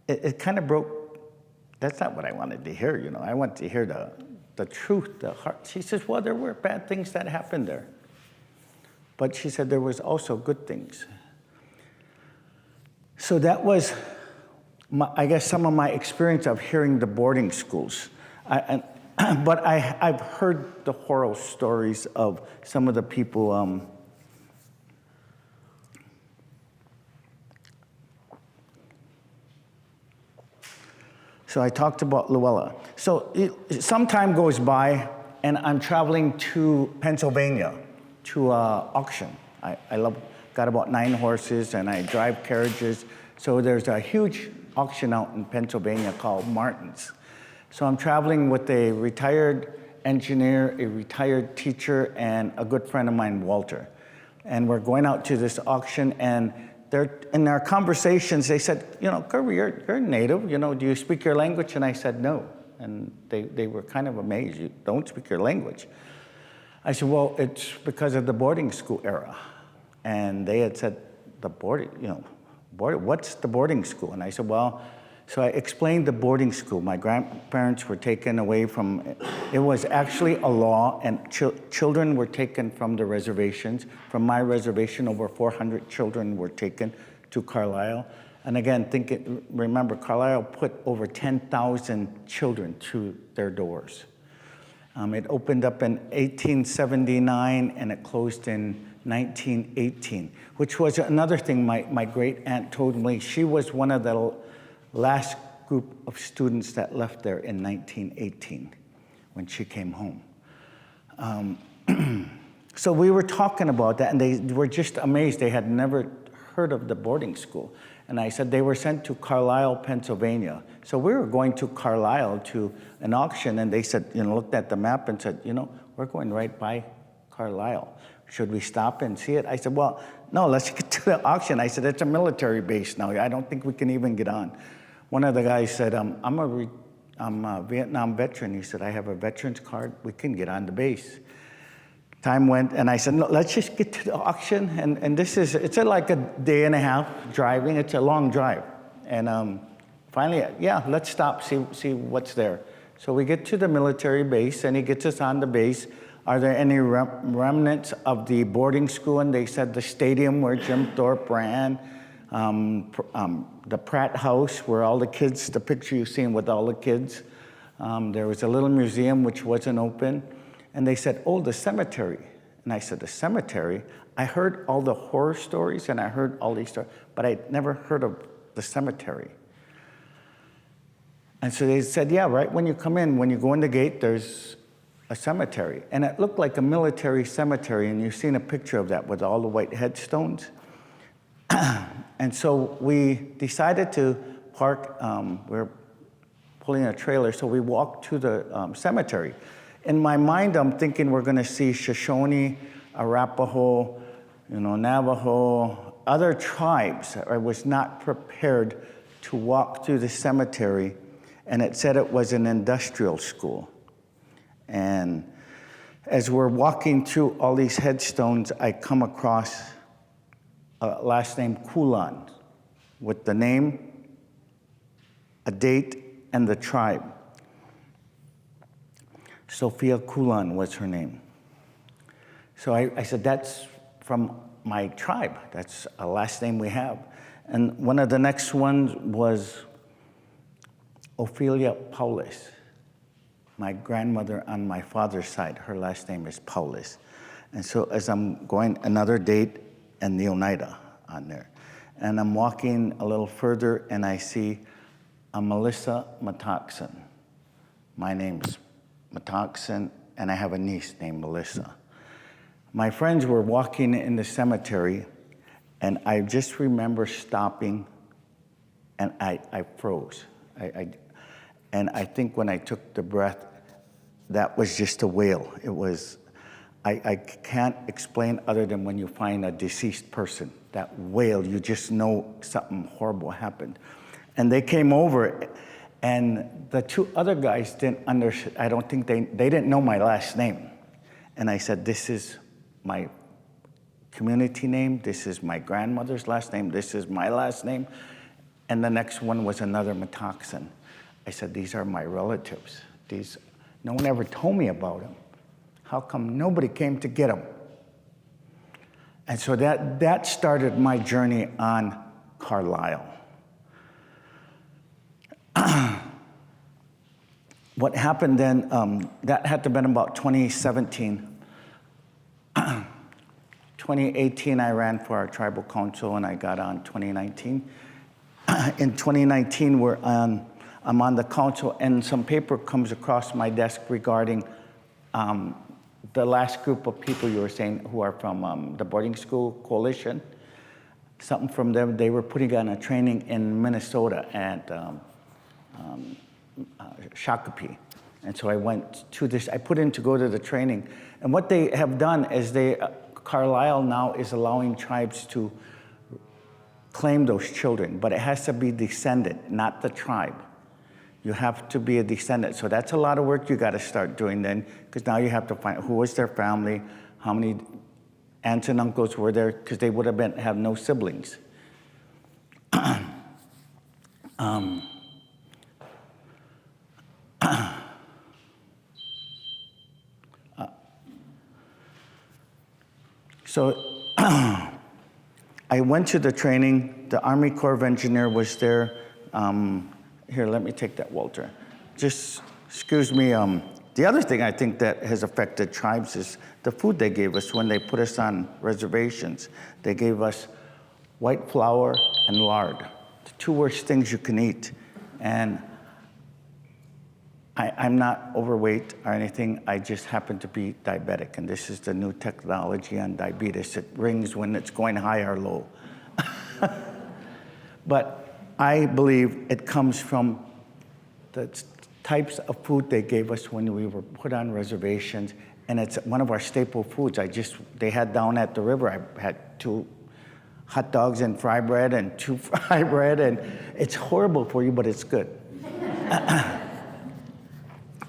it kind of broke. That's not what I wanted to hear, you know. I wanted to hear the truth, the heart. She says, well, there were bad things that happened there. But she said there was also good things. So that was, I guess, some of my experience of hearing the boarding schools. But I've heard the horror stories of some of the people. So I talked about Luella. So some time goes by, and I'm traveling to Pennsylvania to auction. I got about 9 horses, and I drive carriages. So there's a huge auction out in Pennsylvania called Martin's. So I'm traveling with a retired engineer, a retired teacher, and a good friend of mine, Walter. And we're going out to this auction, and in our conversations, they said, you know, Kirby, you're native, you know, do you speak your language? And I said, no. And they were kind of amazed, you don't speak your language. I said, well, it's because of the boarding school era. And they had said, what's the boarding school? And I said, well, so I explained the boarding school. My grandparents were taken away from, it was actually a law, and children were taken from the reservations. From my reservation, over 400 children were taken to Carlisle. And again, remember, Carlisle put over 10,000 children through their doors. It opened up in 1879, and it closed in 1918, which was another thing my great aunt told me. She was one of the last group of students that left there in 1918 when she came home. So we were talking about that, and they were just amazed. They had never heard of the boarding school. And I said, they were sent to Carlisle, Pennsylvania. So we were going to Carlisle to an auction, and they said, looked at the map and said, we're going right by Carlisle. Should we stop and see it? I said, well, no, let's get to the auction. I said, it's a military base now. I don't think we can even get on. One of the guys said, I'm a Vietnam veteran. He said, I have a veteran's card. We can get on the base. Time went, and I said, no, let's just get to the auction. And it's like a day and a half driving. It's a long drive. And finally, yeah, let's stop, see what's there. So we get to the military base, and he gets us on the base. Are there any remnants of the boarding school? And they said the stadium where Jim Thorpe ran, the Pratt House where all the kids, the picture you've seen with all the kids. There was a little museum which wasn't open. And they said, oh, the cemetery. And I said, the cemetery? I heard all the horror stories and I heard all these stories, but I'd never heard of the cemetery. And so they said, yeah, right when you come in, when you go in the gate, there's a cemetery. And it looked like a military cemetery, and you've seen a picture of that with all the white headstones. And so we decided to park, we're pulling a trailer, so we walked to the cemetery. In my mind, I'm thinking we're gonna see Shoshone, Arapaho, Navajo, other tribes. I was not prepared to walk through the cemetery, and it said it was an industrial school. And as we're walking through all these headstones, I come across a last name Kulan with the name, a date, and the tribe. Sophia Kulan was her name. So I said, that's from my tribe. That's a last name we have. And one of the next ones was Ophelia Paulus. My grandmother on my father's side, her last name is Paulus. And so as I'm going, another date and the Oneida on there. And I'm walking a little further and I see a Melissa Metoxen. My name's Metoxen, and I have a niece named Melissa. My friends were walking in the cemetery, and I just remember stopping, and I froze. And I think when I took the breath, that was just a wail. It was, I can't explain other than when you find a deceased person, that wail, you just know something horrible happened. And they came over, and the two other guys didn't understand. I don't think they didn't know my last name. And I said, this is my community name, this is my grandmother's last name, this is my last name. And the next one was another Metoxen. I said, these are my relatives. No one ever told me about them. How come nobody came to get them? And so that started my journey on Carlisle. What happened then, that had to have been about 2017. 2018, I ran for our tribal council, and I got on 2019. In 2019, I'm on the council, and some paper comes across my desk regarding the last group of people you were saying who are from the boarding school coalition. Something from them, they were putting on a training in Minnesota at Shakopee. And so I went to this, I put in to go to the training. And what they have done is Carlisle now is allowing tribes to claim those children, but it has to be descendant, not the tribe. You have to be a descendant. So that's a lot of work you got to start doing then, because now you have to find who was their family, how many aunts and uncles were there, because they would have no siblings. So I went to the training. The Army Corps of Engineer was there. Here, let me take that, Walter. Just excuse me. The other thing I think that has affected tribes is the food they gave us when they put us on reservations. They gave us white flour and lard, the two worst things you can eat. And I'm not overweight or anything. I just happen to be diabetic, and this is the new technology on diabetes. It rings when it's going high or low. But I believe it comes from the types of food they gave us when we were put on reservations, and it's one of our staple foods. They had down at the river, I had 2 hot dogs and fry bread and 2 fry bread, and it's horrible for you, but it's good.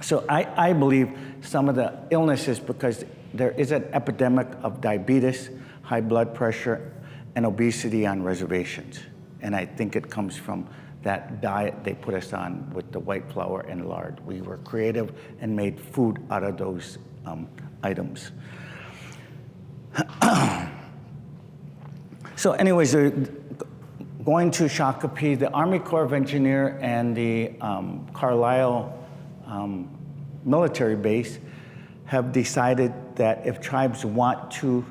So I believe some of the illnesses, because there is an epidemic of diabetes, high blood pressure, and obesity on reservations. And I think it comes from that diet they put us on with the white flour and lard. We were creative and made food out of those items. So anyways, going to Shakopee, the Army Corps of Engineers and the Carlisle military base have decided that if tribes want to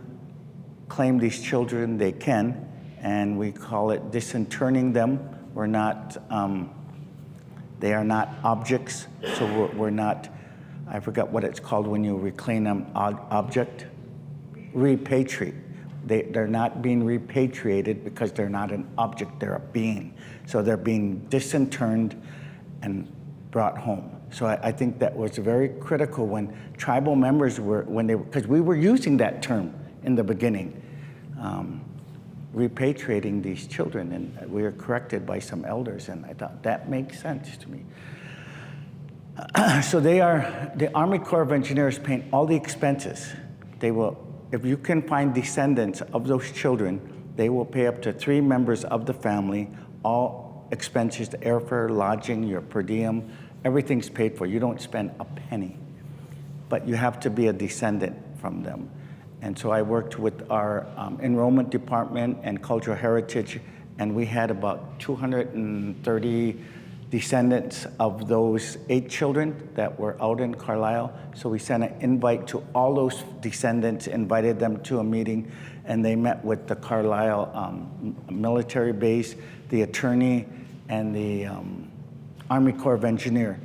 claim these children, they can, and we call it disinterring them. We're not, they are not objects, so we're not, I forgot what it's called when you reclaim them, object, repatriate. They're not being repatriated because they're not an object, they're a being. So they're being disinterred and brought home. So I think that was very critical when tribal members were, because we were using that term in the beginning, repatriating these children, and we were corrected by some elders, and I thought that makes sense to me. So the Army Corps of Engineers paying all the expenses. They will, if you can find descendants of those children, they will pay up to 3 members of the family, all expenses, the airfare, lodging, your per diem, everything's paid for. You don't spend a penny, but you have to be a descendant from them. And so I worked with our enrollment department and cultural heritage, and we had about 230 descendants of those 8 children that were out in Carlisle. So we sent an invite to all those descendants, invited them to a meeting, and they met with the Carlisle military base, the attorney, and the Army Corps of Engineers.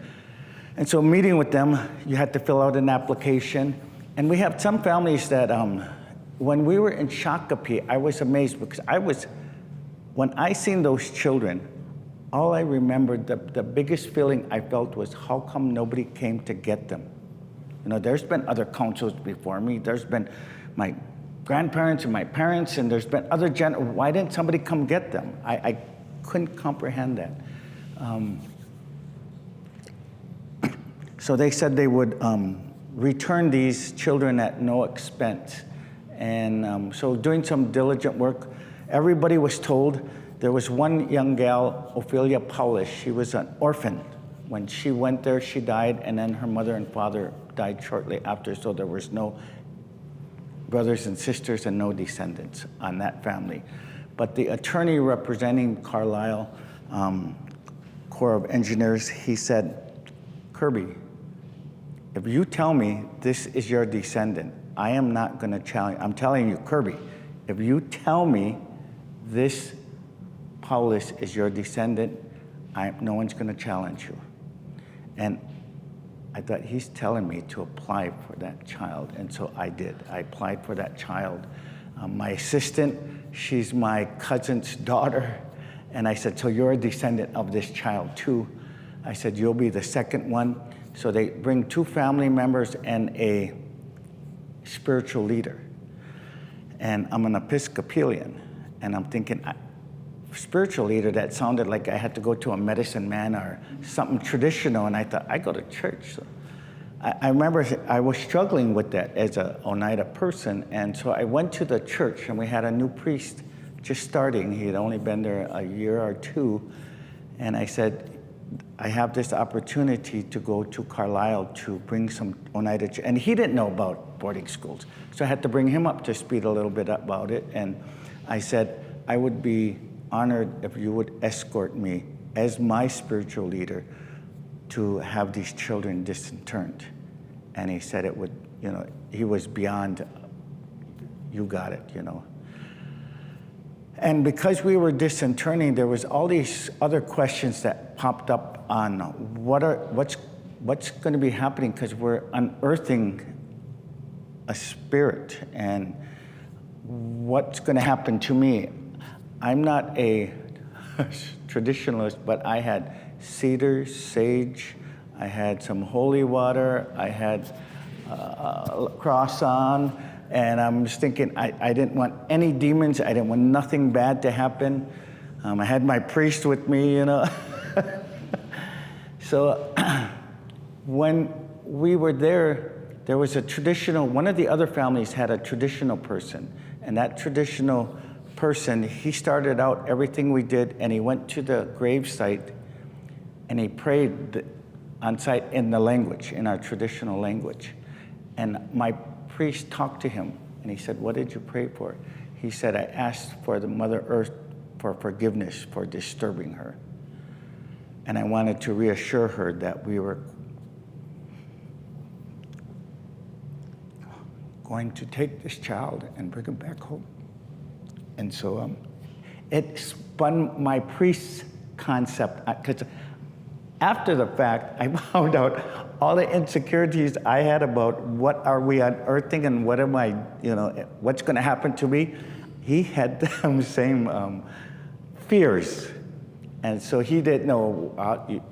And so meeting with them, you had to fill out an application. And we have some families that, when we were in Shakopee, I was amazed because when I seen those children, all I remembered, the biggest feeling I felt was, how come nobody came to get them? You know, there's been other councils before me. There's been my grandparents and my parents, and there's been other why didn't somebody come get them? I couldn't comprehend that. So they said they would return these children at no expense. And so doing some diligent work, everybody was told. There was one young gal, Ophelia Paulus, she was an orphan. When she went there, she died, and then her mother and father died shortly after, so there was no brothers and sisters and no descendants on that family. But the attorney representing Carlisle Corps of Engineers, he said, Kirby, if you tell me this is your descendant, I am not going to challenge. I'm telling you, Kirby, if you tell me this Paulus is your descendant, no one's going to challenge you. And I thought, he's telling me to apply for that child. And so I did. I applied for that child. My assistant, she's my cousin's daughter. And I said, so you're a descendant of this child too. I said, you'll be the second one. So they bring 2 family members and a spiritual leader. And I'm an Episcopalian. And I'm thinking, spiritual leader, that sounded like I had to go to a medicine man or something traditional. And I thought, I go to church. So I remember I was struggling with that as an Oneida person. And so I went to the church, and we had a new priest just starting. He had only been there a year or 2. And I said, I have this opportunity to go to Carlisle to bring some Oneida, and he didn't know about boarding schools. So I had to bring him up to speed a little bit about it. And I said, I would be honored if you would escort me as my spiritual leader to have these children disinterred. And he said it would, you know, he was beyond, you got it, you know. And because we were disinterring, there was all these other questions that popped up on what's going to be happening, because we're unearthing a spirit, and what's going to happen to me. I'm not a traditionalist, but I had cedar, sage, I had some holy water, I had cross on, and I'm just thinking I didn't want any demons, I didn't want nothing bad to happen. I had my priest with me, you know. So when we were there, there was a traditional, one of the other families had a traditional person, and that traditional person, he started out everything we did, and he went to the grave site, and he prayed on site in the language, in our traditional language. And my priest talked to him, and he said, "What did you pray for?" He said, "I asked for the Mother Earth for forgiveness for disturbing her. And I wanted to reassure her that we were going to take this child and bring him back home." And so it spun my priest's concept, because after the fact, I found out all the insecurities I had about what are we unearthing and what am I, you know, what's going to happen to me. He had the same fears. And so he didn't know,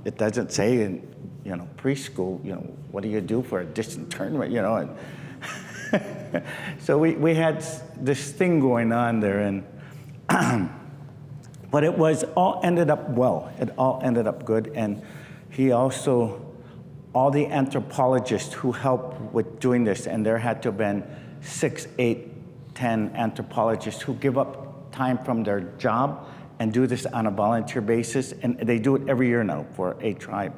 it doesn't say in, you know, preschool, you know, what do you do for a disinterment, you know. And so we had this thing going on there, and but it was all ended up well. It all ended up good. And he also, all the anthropologists who helped with doing this, and there had to have been 6, 8, 10 anthropologists who give up time from their job and do this on a volunteer basis. And they do it every year now for a tribe.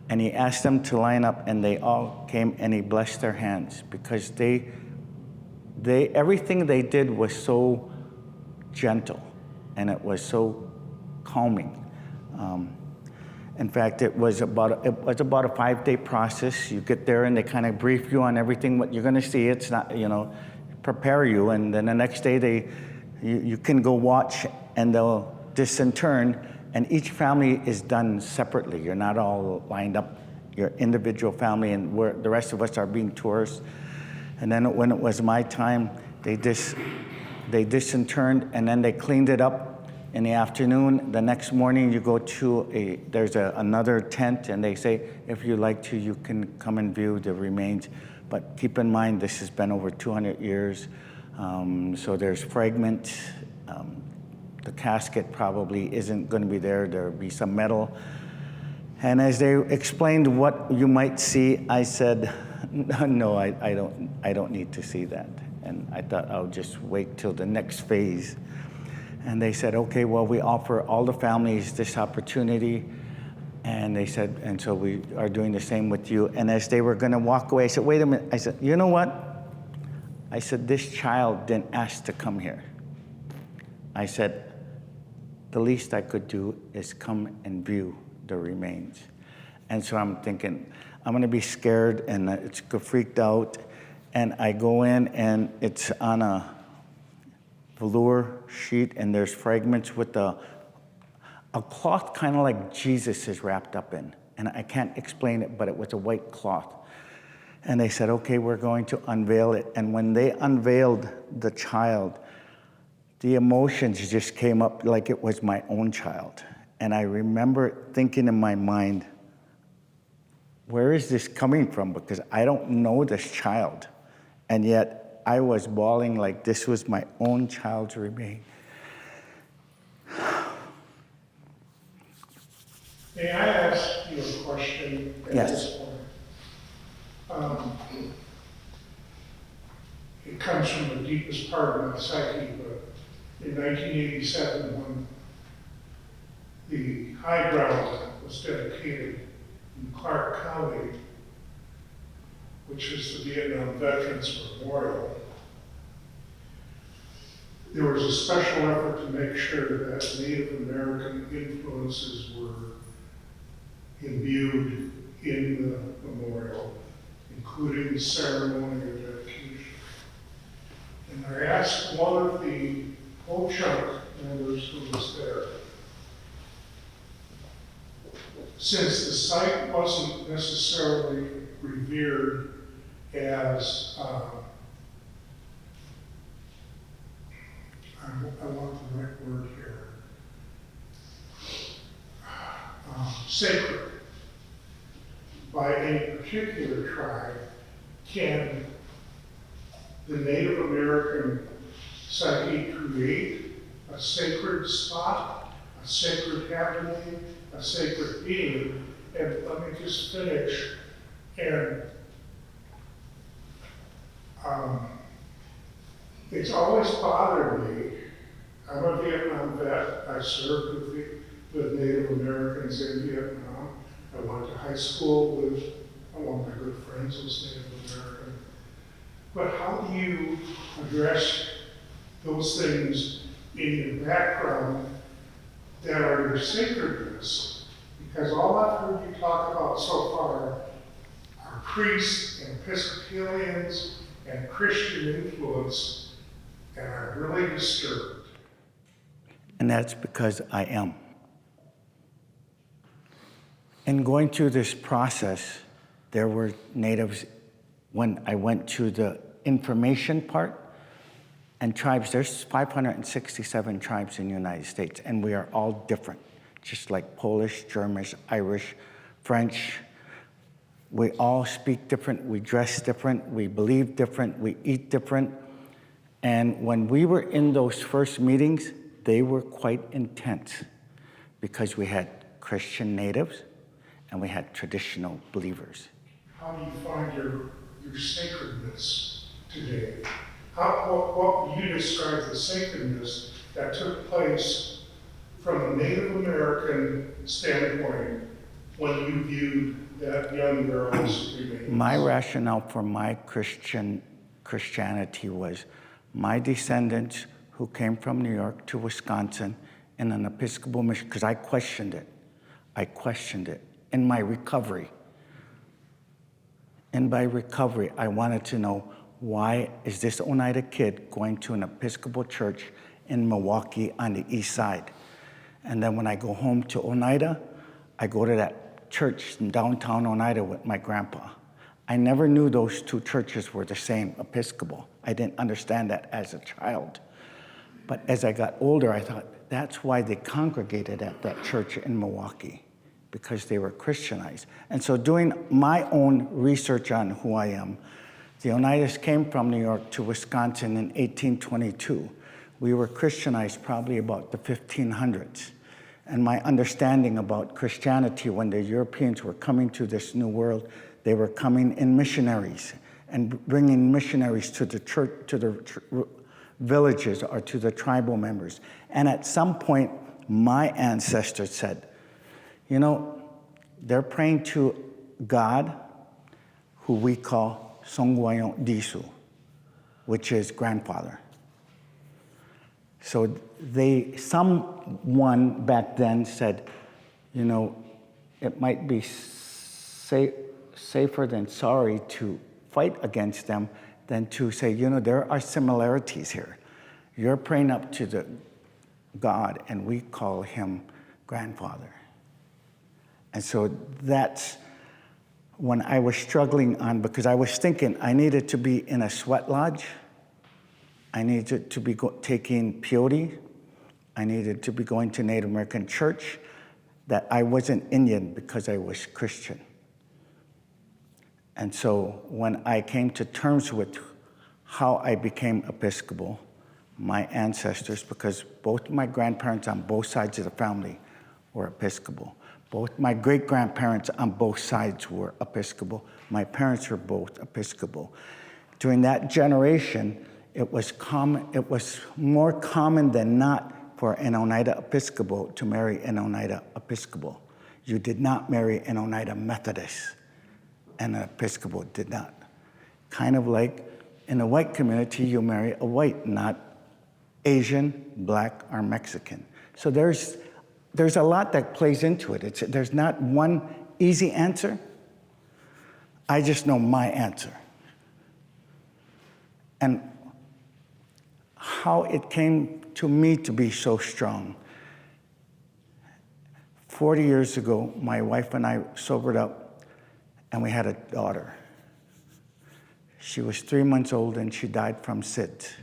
And he asked them to line up, and they all came, and he blessed their hands, because they everything they did was so gentle, and it was so calming. In fact, it was about a 5-day process. You get there, and they kind of brief you on everything what you're going to see. It's not, you know, prepare you, and then the next day you can go watch, and they'll disinter, and each family is done separately. You're not all lined up, your individual family, and the rest of us are being tourists. And then when it was my time, they disinterred, and then they cleaned it up in the afternoon. The next morning, you go to there's another tent, and they say, if you like to, you can come and view the remains. But keep in mind, this has been over 200 years, so there's fragments. The casket probably isn't going to be there. There'll be some metal. And as they explained what you might see, I said, no, I don't need to see that. And I thought I'll just wait till the next phase. And they said, okay, well, we offer all the families this opportunity. And they said, and so we are doing the same with you. And as they were going to walk away, I said, wait a minute. I said, you know what? I said, this child didn't ask to come here. I said, the least I could do is come and view the remains. And so I'm thinking, I'm gonna be scared and it's freaked out. And I go in, and it's on a velour sheet, and there's fragments with a cloth kind of like Jesus is wrapped up in. And I can't explain it, but it was a white cloth. And they said, okay, we're going to unveil it. And when they unveiled the child, the emotions just came up like it was my own child. And I remember thinking in my mind, where is this coming from? Because I don't know this child. And yet I was bawling like this was my own child's remain. May I ask you a question at this point? It comes from the deepest part of my psyche, but in 1987, when the high ground was dedicated in Clark County, which is the Vietnam Veterans Memorial, there was a special effort to make sure that Native American influences were imbued in the memorial, including the ceremony of dedication. And I asked one of the Ho-Chunk members who was there, since the site wasn't necessarily revered as I want the right word here. Sacred by any particular tribe, can the Native American psyche create a sacred spot, a sacred happening, a sacred being? And let me just finish. And it's always bothered me. I'm a Vietnam vet. I served with Native Americans in Vietnam. I went to high school with one of my good friends was Native American. But how do you address those things in your background that are your sacredness? Because all I've heard you talk about so far are priests and Episcopalians and Christian influence, and I'm really disturbed. And that's because I am. In going through this process, there were natives, when I went to the information part, and tribes, there's 567 tribes in the United States, and we are all different, just like Polish, German, Irish, French. We all speak different, we dress different, we believe different, we eat different. And when we were in those first meetings, they were quite intense because we had Christian natives and we had traditional believers. How do you find your sacredness today? What would you describe the sacredness that took place from a Native American standpoint when you viewed that young girl's remains? My rationale for my Christianity was my descendants who came from New York to Wisconsin in an Episcopal mission, because I questioned it. I questioned it in my recovery. In my recovery, I wanted to know, why is this Oneida kid going to an Episcopal church in Milwaukee on the east side? And then when I go home to Oneida, I go to that church in downtown Oneida with my grandpa. I never knew those two churches were the same, Episcopal. I didn't understand that as a child. But as I got older, I thought, that's why they congregated at that church in Milwaukee, because they were Christianized. And so doing my own research on who I am, the Oneidas came from New York to Wisconsin in 1822. We were Christianized probably about the 1500s. And my understanding about Christianity, when the Europeans were coming to this new world, they were coming in missionaries and bringing missionaries to the church, to the villages or to the tribal members. And at some point, my ancestors said, you know, they're praying to God, who we call Songwayon Disu, which is grandfather. So someone back then said, you know, it might be safer than sorry to fight against them than to say, you know, there are similarities here. You're praying up to the God, and we call him grandfather. And so that's when I was struggling on, because I was thinking I needed to be in a sweat lodge. I needed to be taking peyote. I needed to be going to Native American church, that I wasn't Indian because I was Christian. And so when I came to terms with how I became Episcopal, my ancestors, because both my grandparents on both sides of the family were Episcopal. Both my great-grandparents on both sides were Episcopal. My parents were both Episcopal. During that generation, it was more common than not for an Oneida Episcopal to marry an Oneida Episcopal. You did not marry an Oneida Methodist, and an Episcopal did not. Kind of like in a white community, you marry a white, not Asian, black, or Mexican. So there's a lot that plays into it. There's not one easy answer. I just know my answer. And how it came to me to be so strong. 40 years ago, my wife and I sobered up, and we had a daughter. She was 3 months old, and she died from SIDS.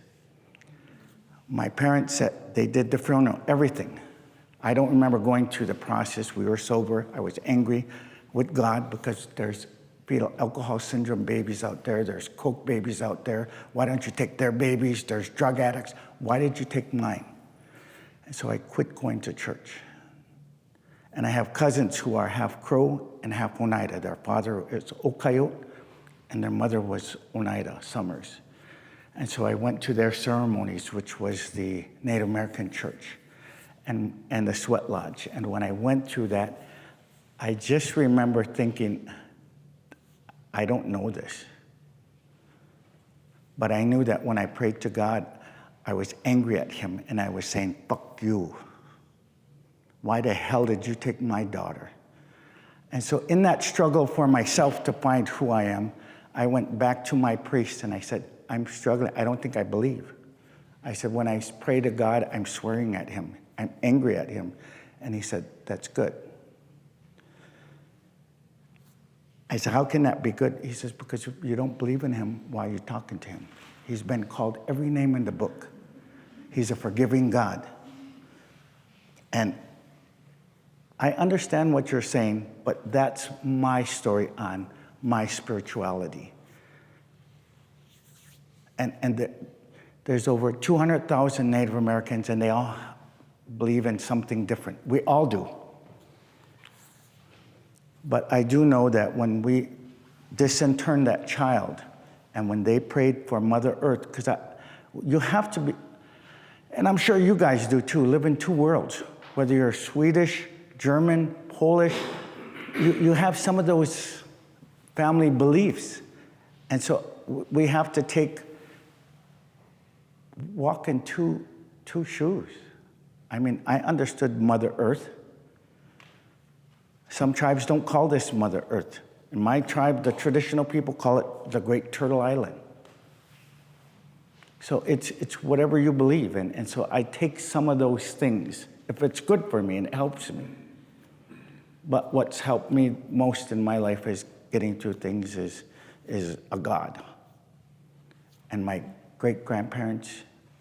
My parents said they did the funeral, everything. I don't remember going through the process. We were sober. I was angry with God because there's fetal alcohol syndrome babies out there. There's coke babies out there. Why don't you take their babies? There's drug addicts. Why did you take mine? And so I quit going to church. And I have cousins who are half Crow and half Oneida. Their father is Okayo, and their mother was Oneida Summers. And so I went to their ceremonies, which was the Native American church and the sweat lodge. And when I went through that, I just remember thinking, I don't know this. But I knew that when I prayed to God, I was angry at him, and I was saying, fuck you. Why the hell did you take my daughter? And so in that struggle for myself to find who I am, I went back to my priest and I said, I'm struggling. I don't think I believe. I said, when I pray to God, I'm swearing at him. I'm angry at him. And he said, that's good. I said, how can that be good? He says, because you don't believe in him while you're talking to him. He's been called every name in the book. He's a forgiving God. And I understand what you're saying, but that's my story on my spirituality. And there's over 200,000 Native Americans, and they all believe in something different. We all do. But I do know that when we disinterred that child, and when they prayed for Mother Earth, because you have to be, and I'm sure you guys do too, live in two worlds. Whether you're Swedish, German, Polish, you have some of those family beliefs. And so we have to walk in two shoes. I mean, I understood Mother Earth. Some tribes don't call this Mother Earth. In my tribe, the traditional people call it the Great Turtle Island. So it's whatever you believe in. And so I take some of those things, if it's good for me and it helps me. But what's helped me most in my life is getting through things is a God. And my great-grandparents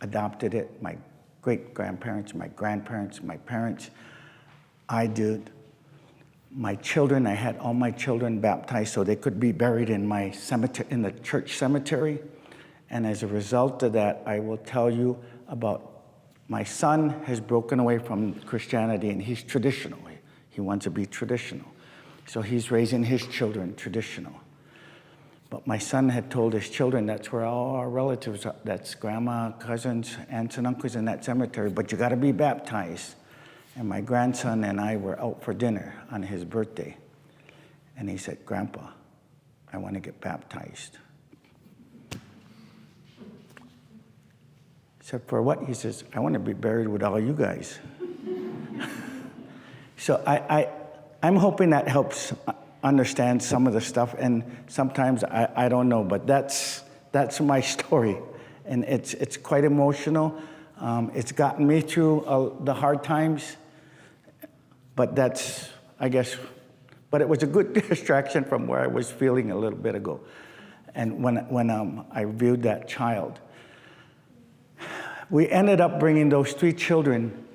adopted it, my great-grandparents, my grandparents, my parents. I did. My children, I had all my children baptized so they could be buried in my cemetery, in the church cemetery. And as a result of that, I will tell you about my son has broken away from Christianity, and he's traditional. He wants to be traditional. So he's raising his children traditional. But my son had told his children, that's where all our relatives are. That's grandma, cousins, aunts and uncles in that cemetery, but you got to be baptized. And my grandson and I were out for dinner on his birthday. And he said, Grandpa, I want to get baptized. I said, for what? He says, I want to be buried with all you guys. So I'm hoping that helps understand some of the stuff. And sometimes I don't know, but that's my story. And it's quite emotional. It's gotten me through the hard times. But that's, I guess, but it was a good distraction from where I was feeling a little bit ago. And when I viewed that child, we ended up bringing those 3 children,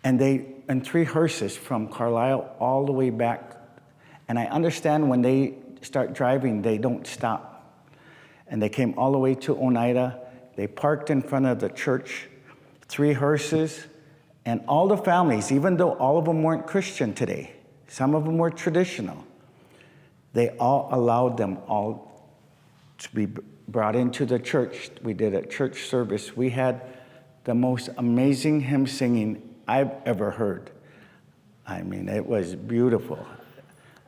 and 3 hearses from Carlisle all the way back. And I understand when they start driving, they don't stop. And they came all the way to Oneida. They parked in front of the church, 3 hearses. And all the families, even though all of them weren't Christian today, some of them were traditional, they all allowed them all to be brought into the church. We did a church service. We had the most amazing hymn singing I've ever heard. I mean, it was beautiful.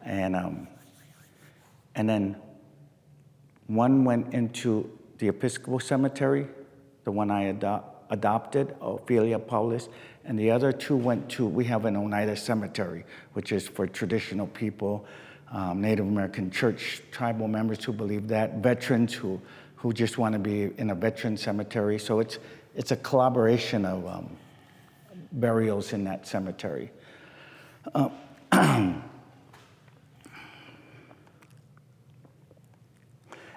And then one went into the Episcopal Cemetery, the one I adopted, Ophelia Paulus, and the other 2 went to, we have an Oneida cemetery, which is for traditional people, Native American church, tribal members who believe that, veterans who just want to be in a veteran cemetery. So it's a collaboration of burials in that cemetery.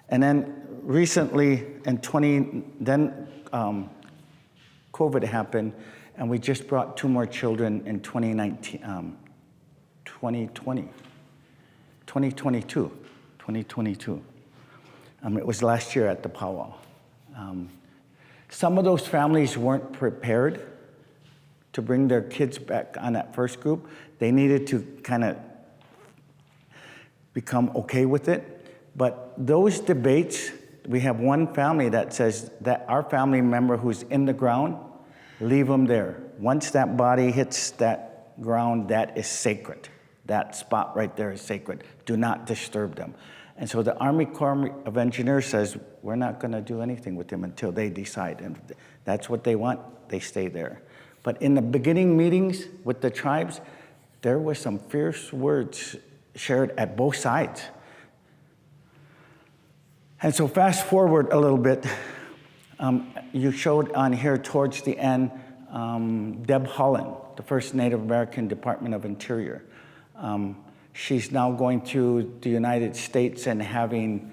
And then recently, in COVID happened, and we just brought 2 more children in 2022. 2022. It was last year at the powwow. Some of those families weren't prepared to bring their kids back on that first group. They needed to kind of become okay with it. But those debates, we have one family that says that our family member who's in the ground, leave them there. Once that body hits that ground, that is sacred. That spot right there is sacred. Do not disturb them. And so the Army Corps of Engineers says, we're not going to do anything with them until they decide. And if that's what they want, they stay there. But in the beginning meetings with the tribes, there were some fierce words shared at both sides. And so fast forward a little bit, you showed on here towards the end, Deb Holland, the first Native American Department of Interior. She's now going to the United States and having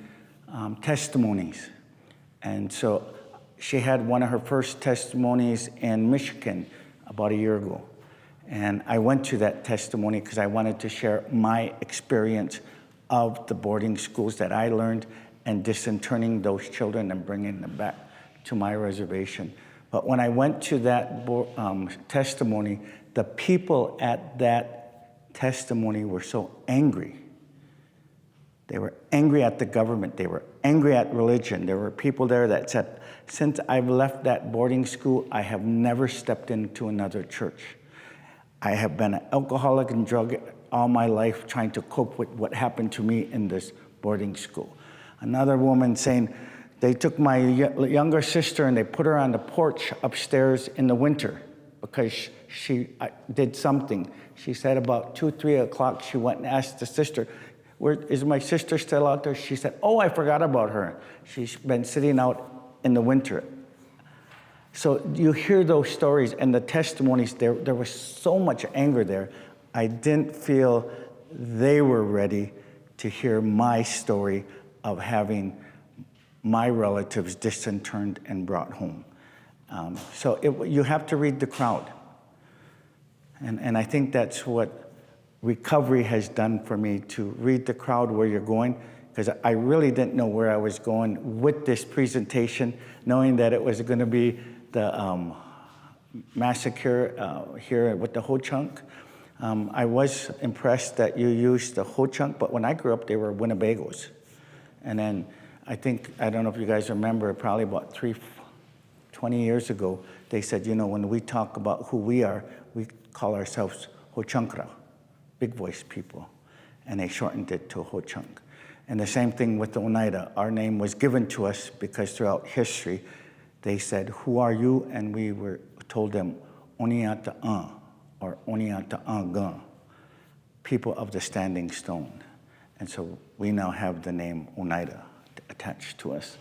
testimonies. And so she had one of her first testimonies in Michigan about a year ago. And I went to that testimony because I wanted to share my experience of the boarding schools that I learned and disinterning those children and bringing them back to my reservation. But when I went to that testimony, the people at that testimony were so angry. They were angry at the government. They were angry at religion. There were people there that said, since I've left that boarding school, I have never stepped into another church. I have been an alcoholic and drug all my life trying to cope with what happened to me in this boarding school. Another woman saying, they took my younger sister and they put her on the porch upstairs in the winter because she did something. She said about 2, 3 o'clock, she went and asked the sister, is my sister still out there? She said, oh, I forgot about her. She's been sitting out in the winter. So you hear those stories and the testimonies, there was so much anger there. I didn't feel they were ready to hear my story of having my relatives disinterred and brought home. You have to read the crowd. And I think that's what recovery has done for me, to read the crowd where you're going, because I really didn't know where I was going with this presentation, knowing that it was going to be the massacre here with the Ho-Chunk. I was impressed that you used the Ho-Chunk, but when I grew up, they were Winnebagos. And then I don't know if you guys remember, probably about 20 years ago, they said, when we talk about who we are, we call ourselves Ho-Chunkra, big voice people. And they shortened it to Ho-Chunk. And the same thing with the Oneida. Our name was given to us because throughout history, they said, who are you? And we were told them, Oniata or Oniata people of the standing stone. And so we now have the name Oneida attached to us.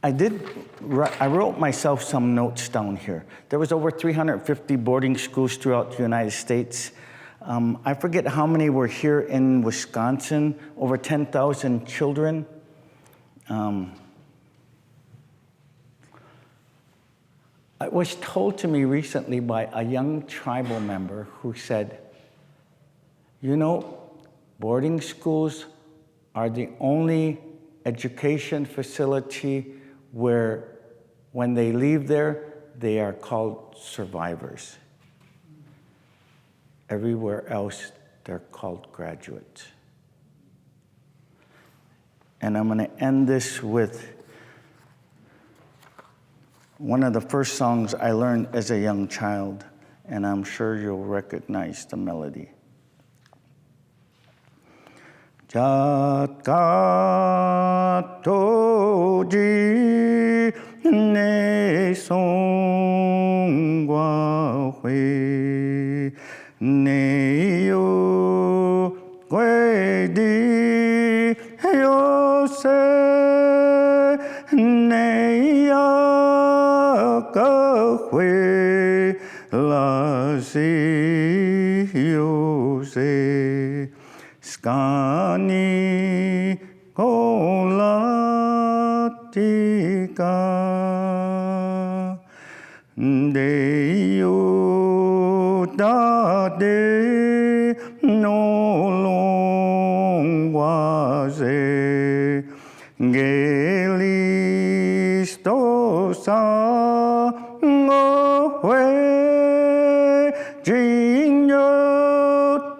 I wrote myself some notes down here. There was over 350 boarding schools throughout the United States. I forget how many were here in Wisconsin, over 10,000 children. It was told to me recently by a young tribal member who said, boarding schools are the only education facility where when they leave there, they are called survivors. Everywhere else, they're called graduates. And I'm going to end this with one of the first songs I learned as a young child, and I'm sure you'll recognize the melody. Jat ka toji ne songwa hui ne yo gui di yo se ne ya ka hui la si yo se Skani kolati de yo da de no long was a gelisto sa ngo hue jing yo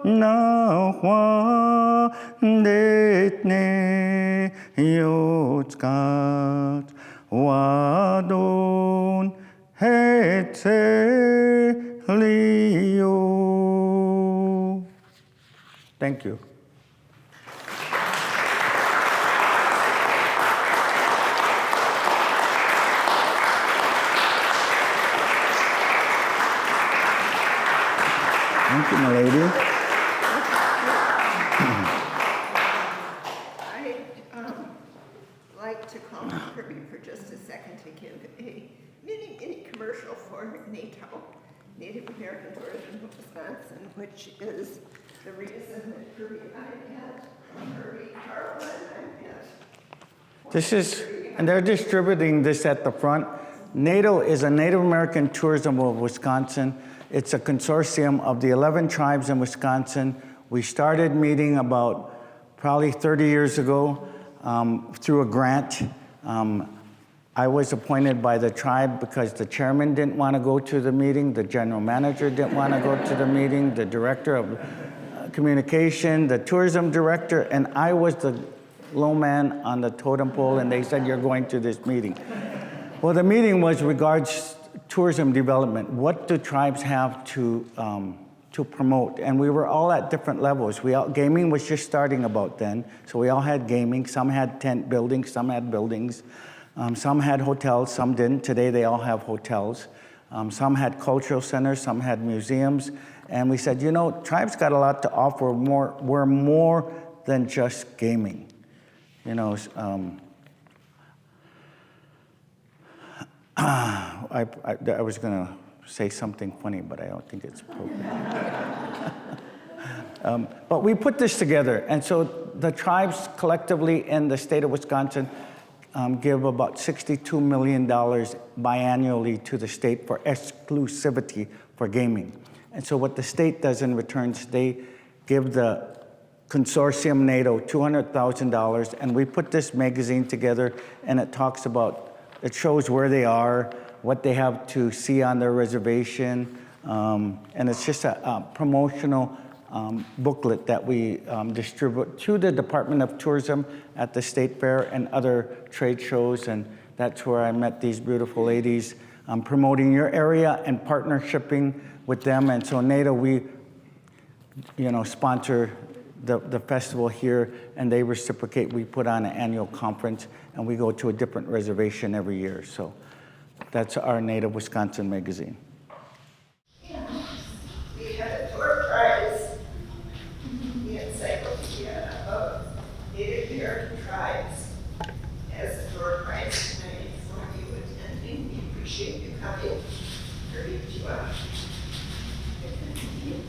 na hua de ne yo skat wa don het se leo. Thank you. Thank you, my lady. I'd like to call on Kirby for just a second to give a mini commercial for NATO, Native American Tourism of Wisconsin, which is the reason that Kirby and I met, Kirby, Carlisle, and I met. This is, and they're distributing this at the front. NATO is a Native American Tourism of Wisconsin. It's a consortium of the 11 tribes in Wisconsin. We started meeting about probably 30 years ago through a grant. I was appointed by the tribe because the chairman didn't want to go to the meeting, the general manager didn't want to go to the meeting, the director of communication, the tourism director, and I was the low man on the totem pole, and they said, you're going to this meeting. Well, the meeting was regards tourism development. What do tribes have to promote? And we were all at different levels. Gaming was just starting about then, so we all had gaming. Some had tent buildings, some had buildings. Some had hotels, some didn't. Today they all have hotels. Some had cultural centers, some had museums. And we said, you know, tribes got a lot to offer. We're more than just gaming. You know, I was going to say something funny, but I don't think it's appropriate. But we put this together. And so the tribes collectively in the state of Wisconsin give about $62 million biannually to the state for exclusivity for gaming. And so what the state does in return is they give the consortium NATO $200,000, and we put this magazine together, and it talks about, it shows where they are, what they have to see on their reservation, and it's just a promotional booklet that we distribute to the Department of Tourism at the State Fair and other trade shows, and that's where I met these beautiful ladies promoting your area and partnershiping with them. And so NATO, we sponsor the festival here, and they reciprocate. We put on an annual conference, and we go to a different reservation every year. So that's our Native Wisconsin magazine. We had a door prize, the encyclopedia of Native American tribes, as a door prize tonight for you attending. We appreciate you coming. Kirby, do you want to continue?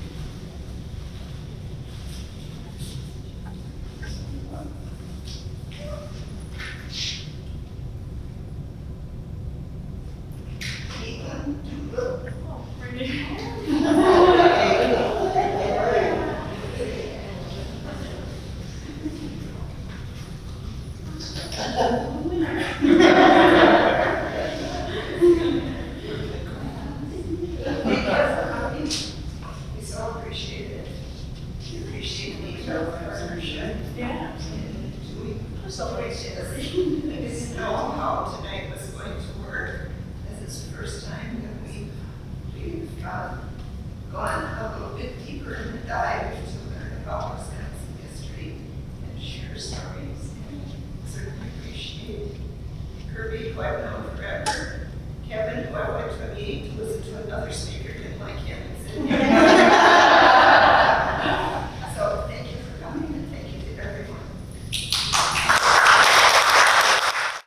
Gone a little bit deeper in the dive to learn about Wisconsin history and share stories, and certainly appreciate Kirby, who I've known forever, Kevin, who I went to a meeting to listen to another speaker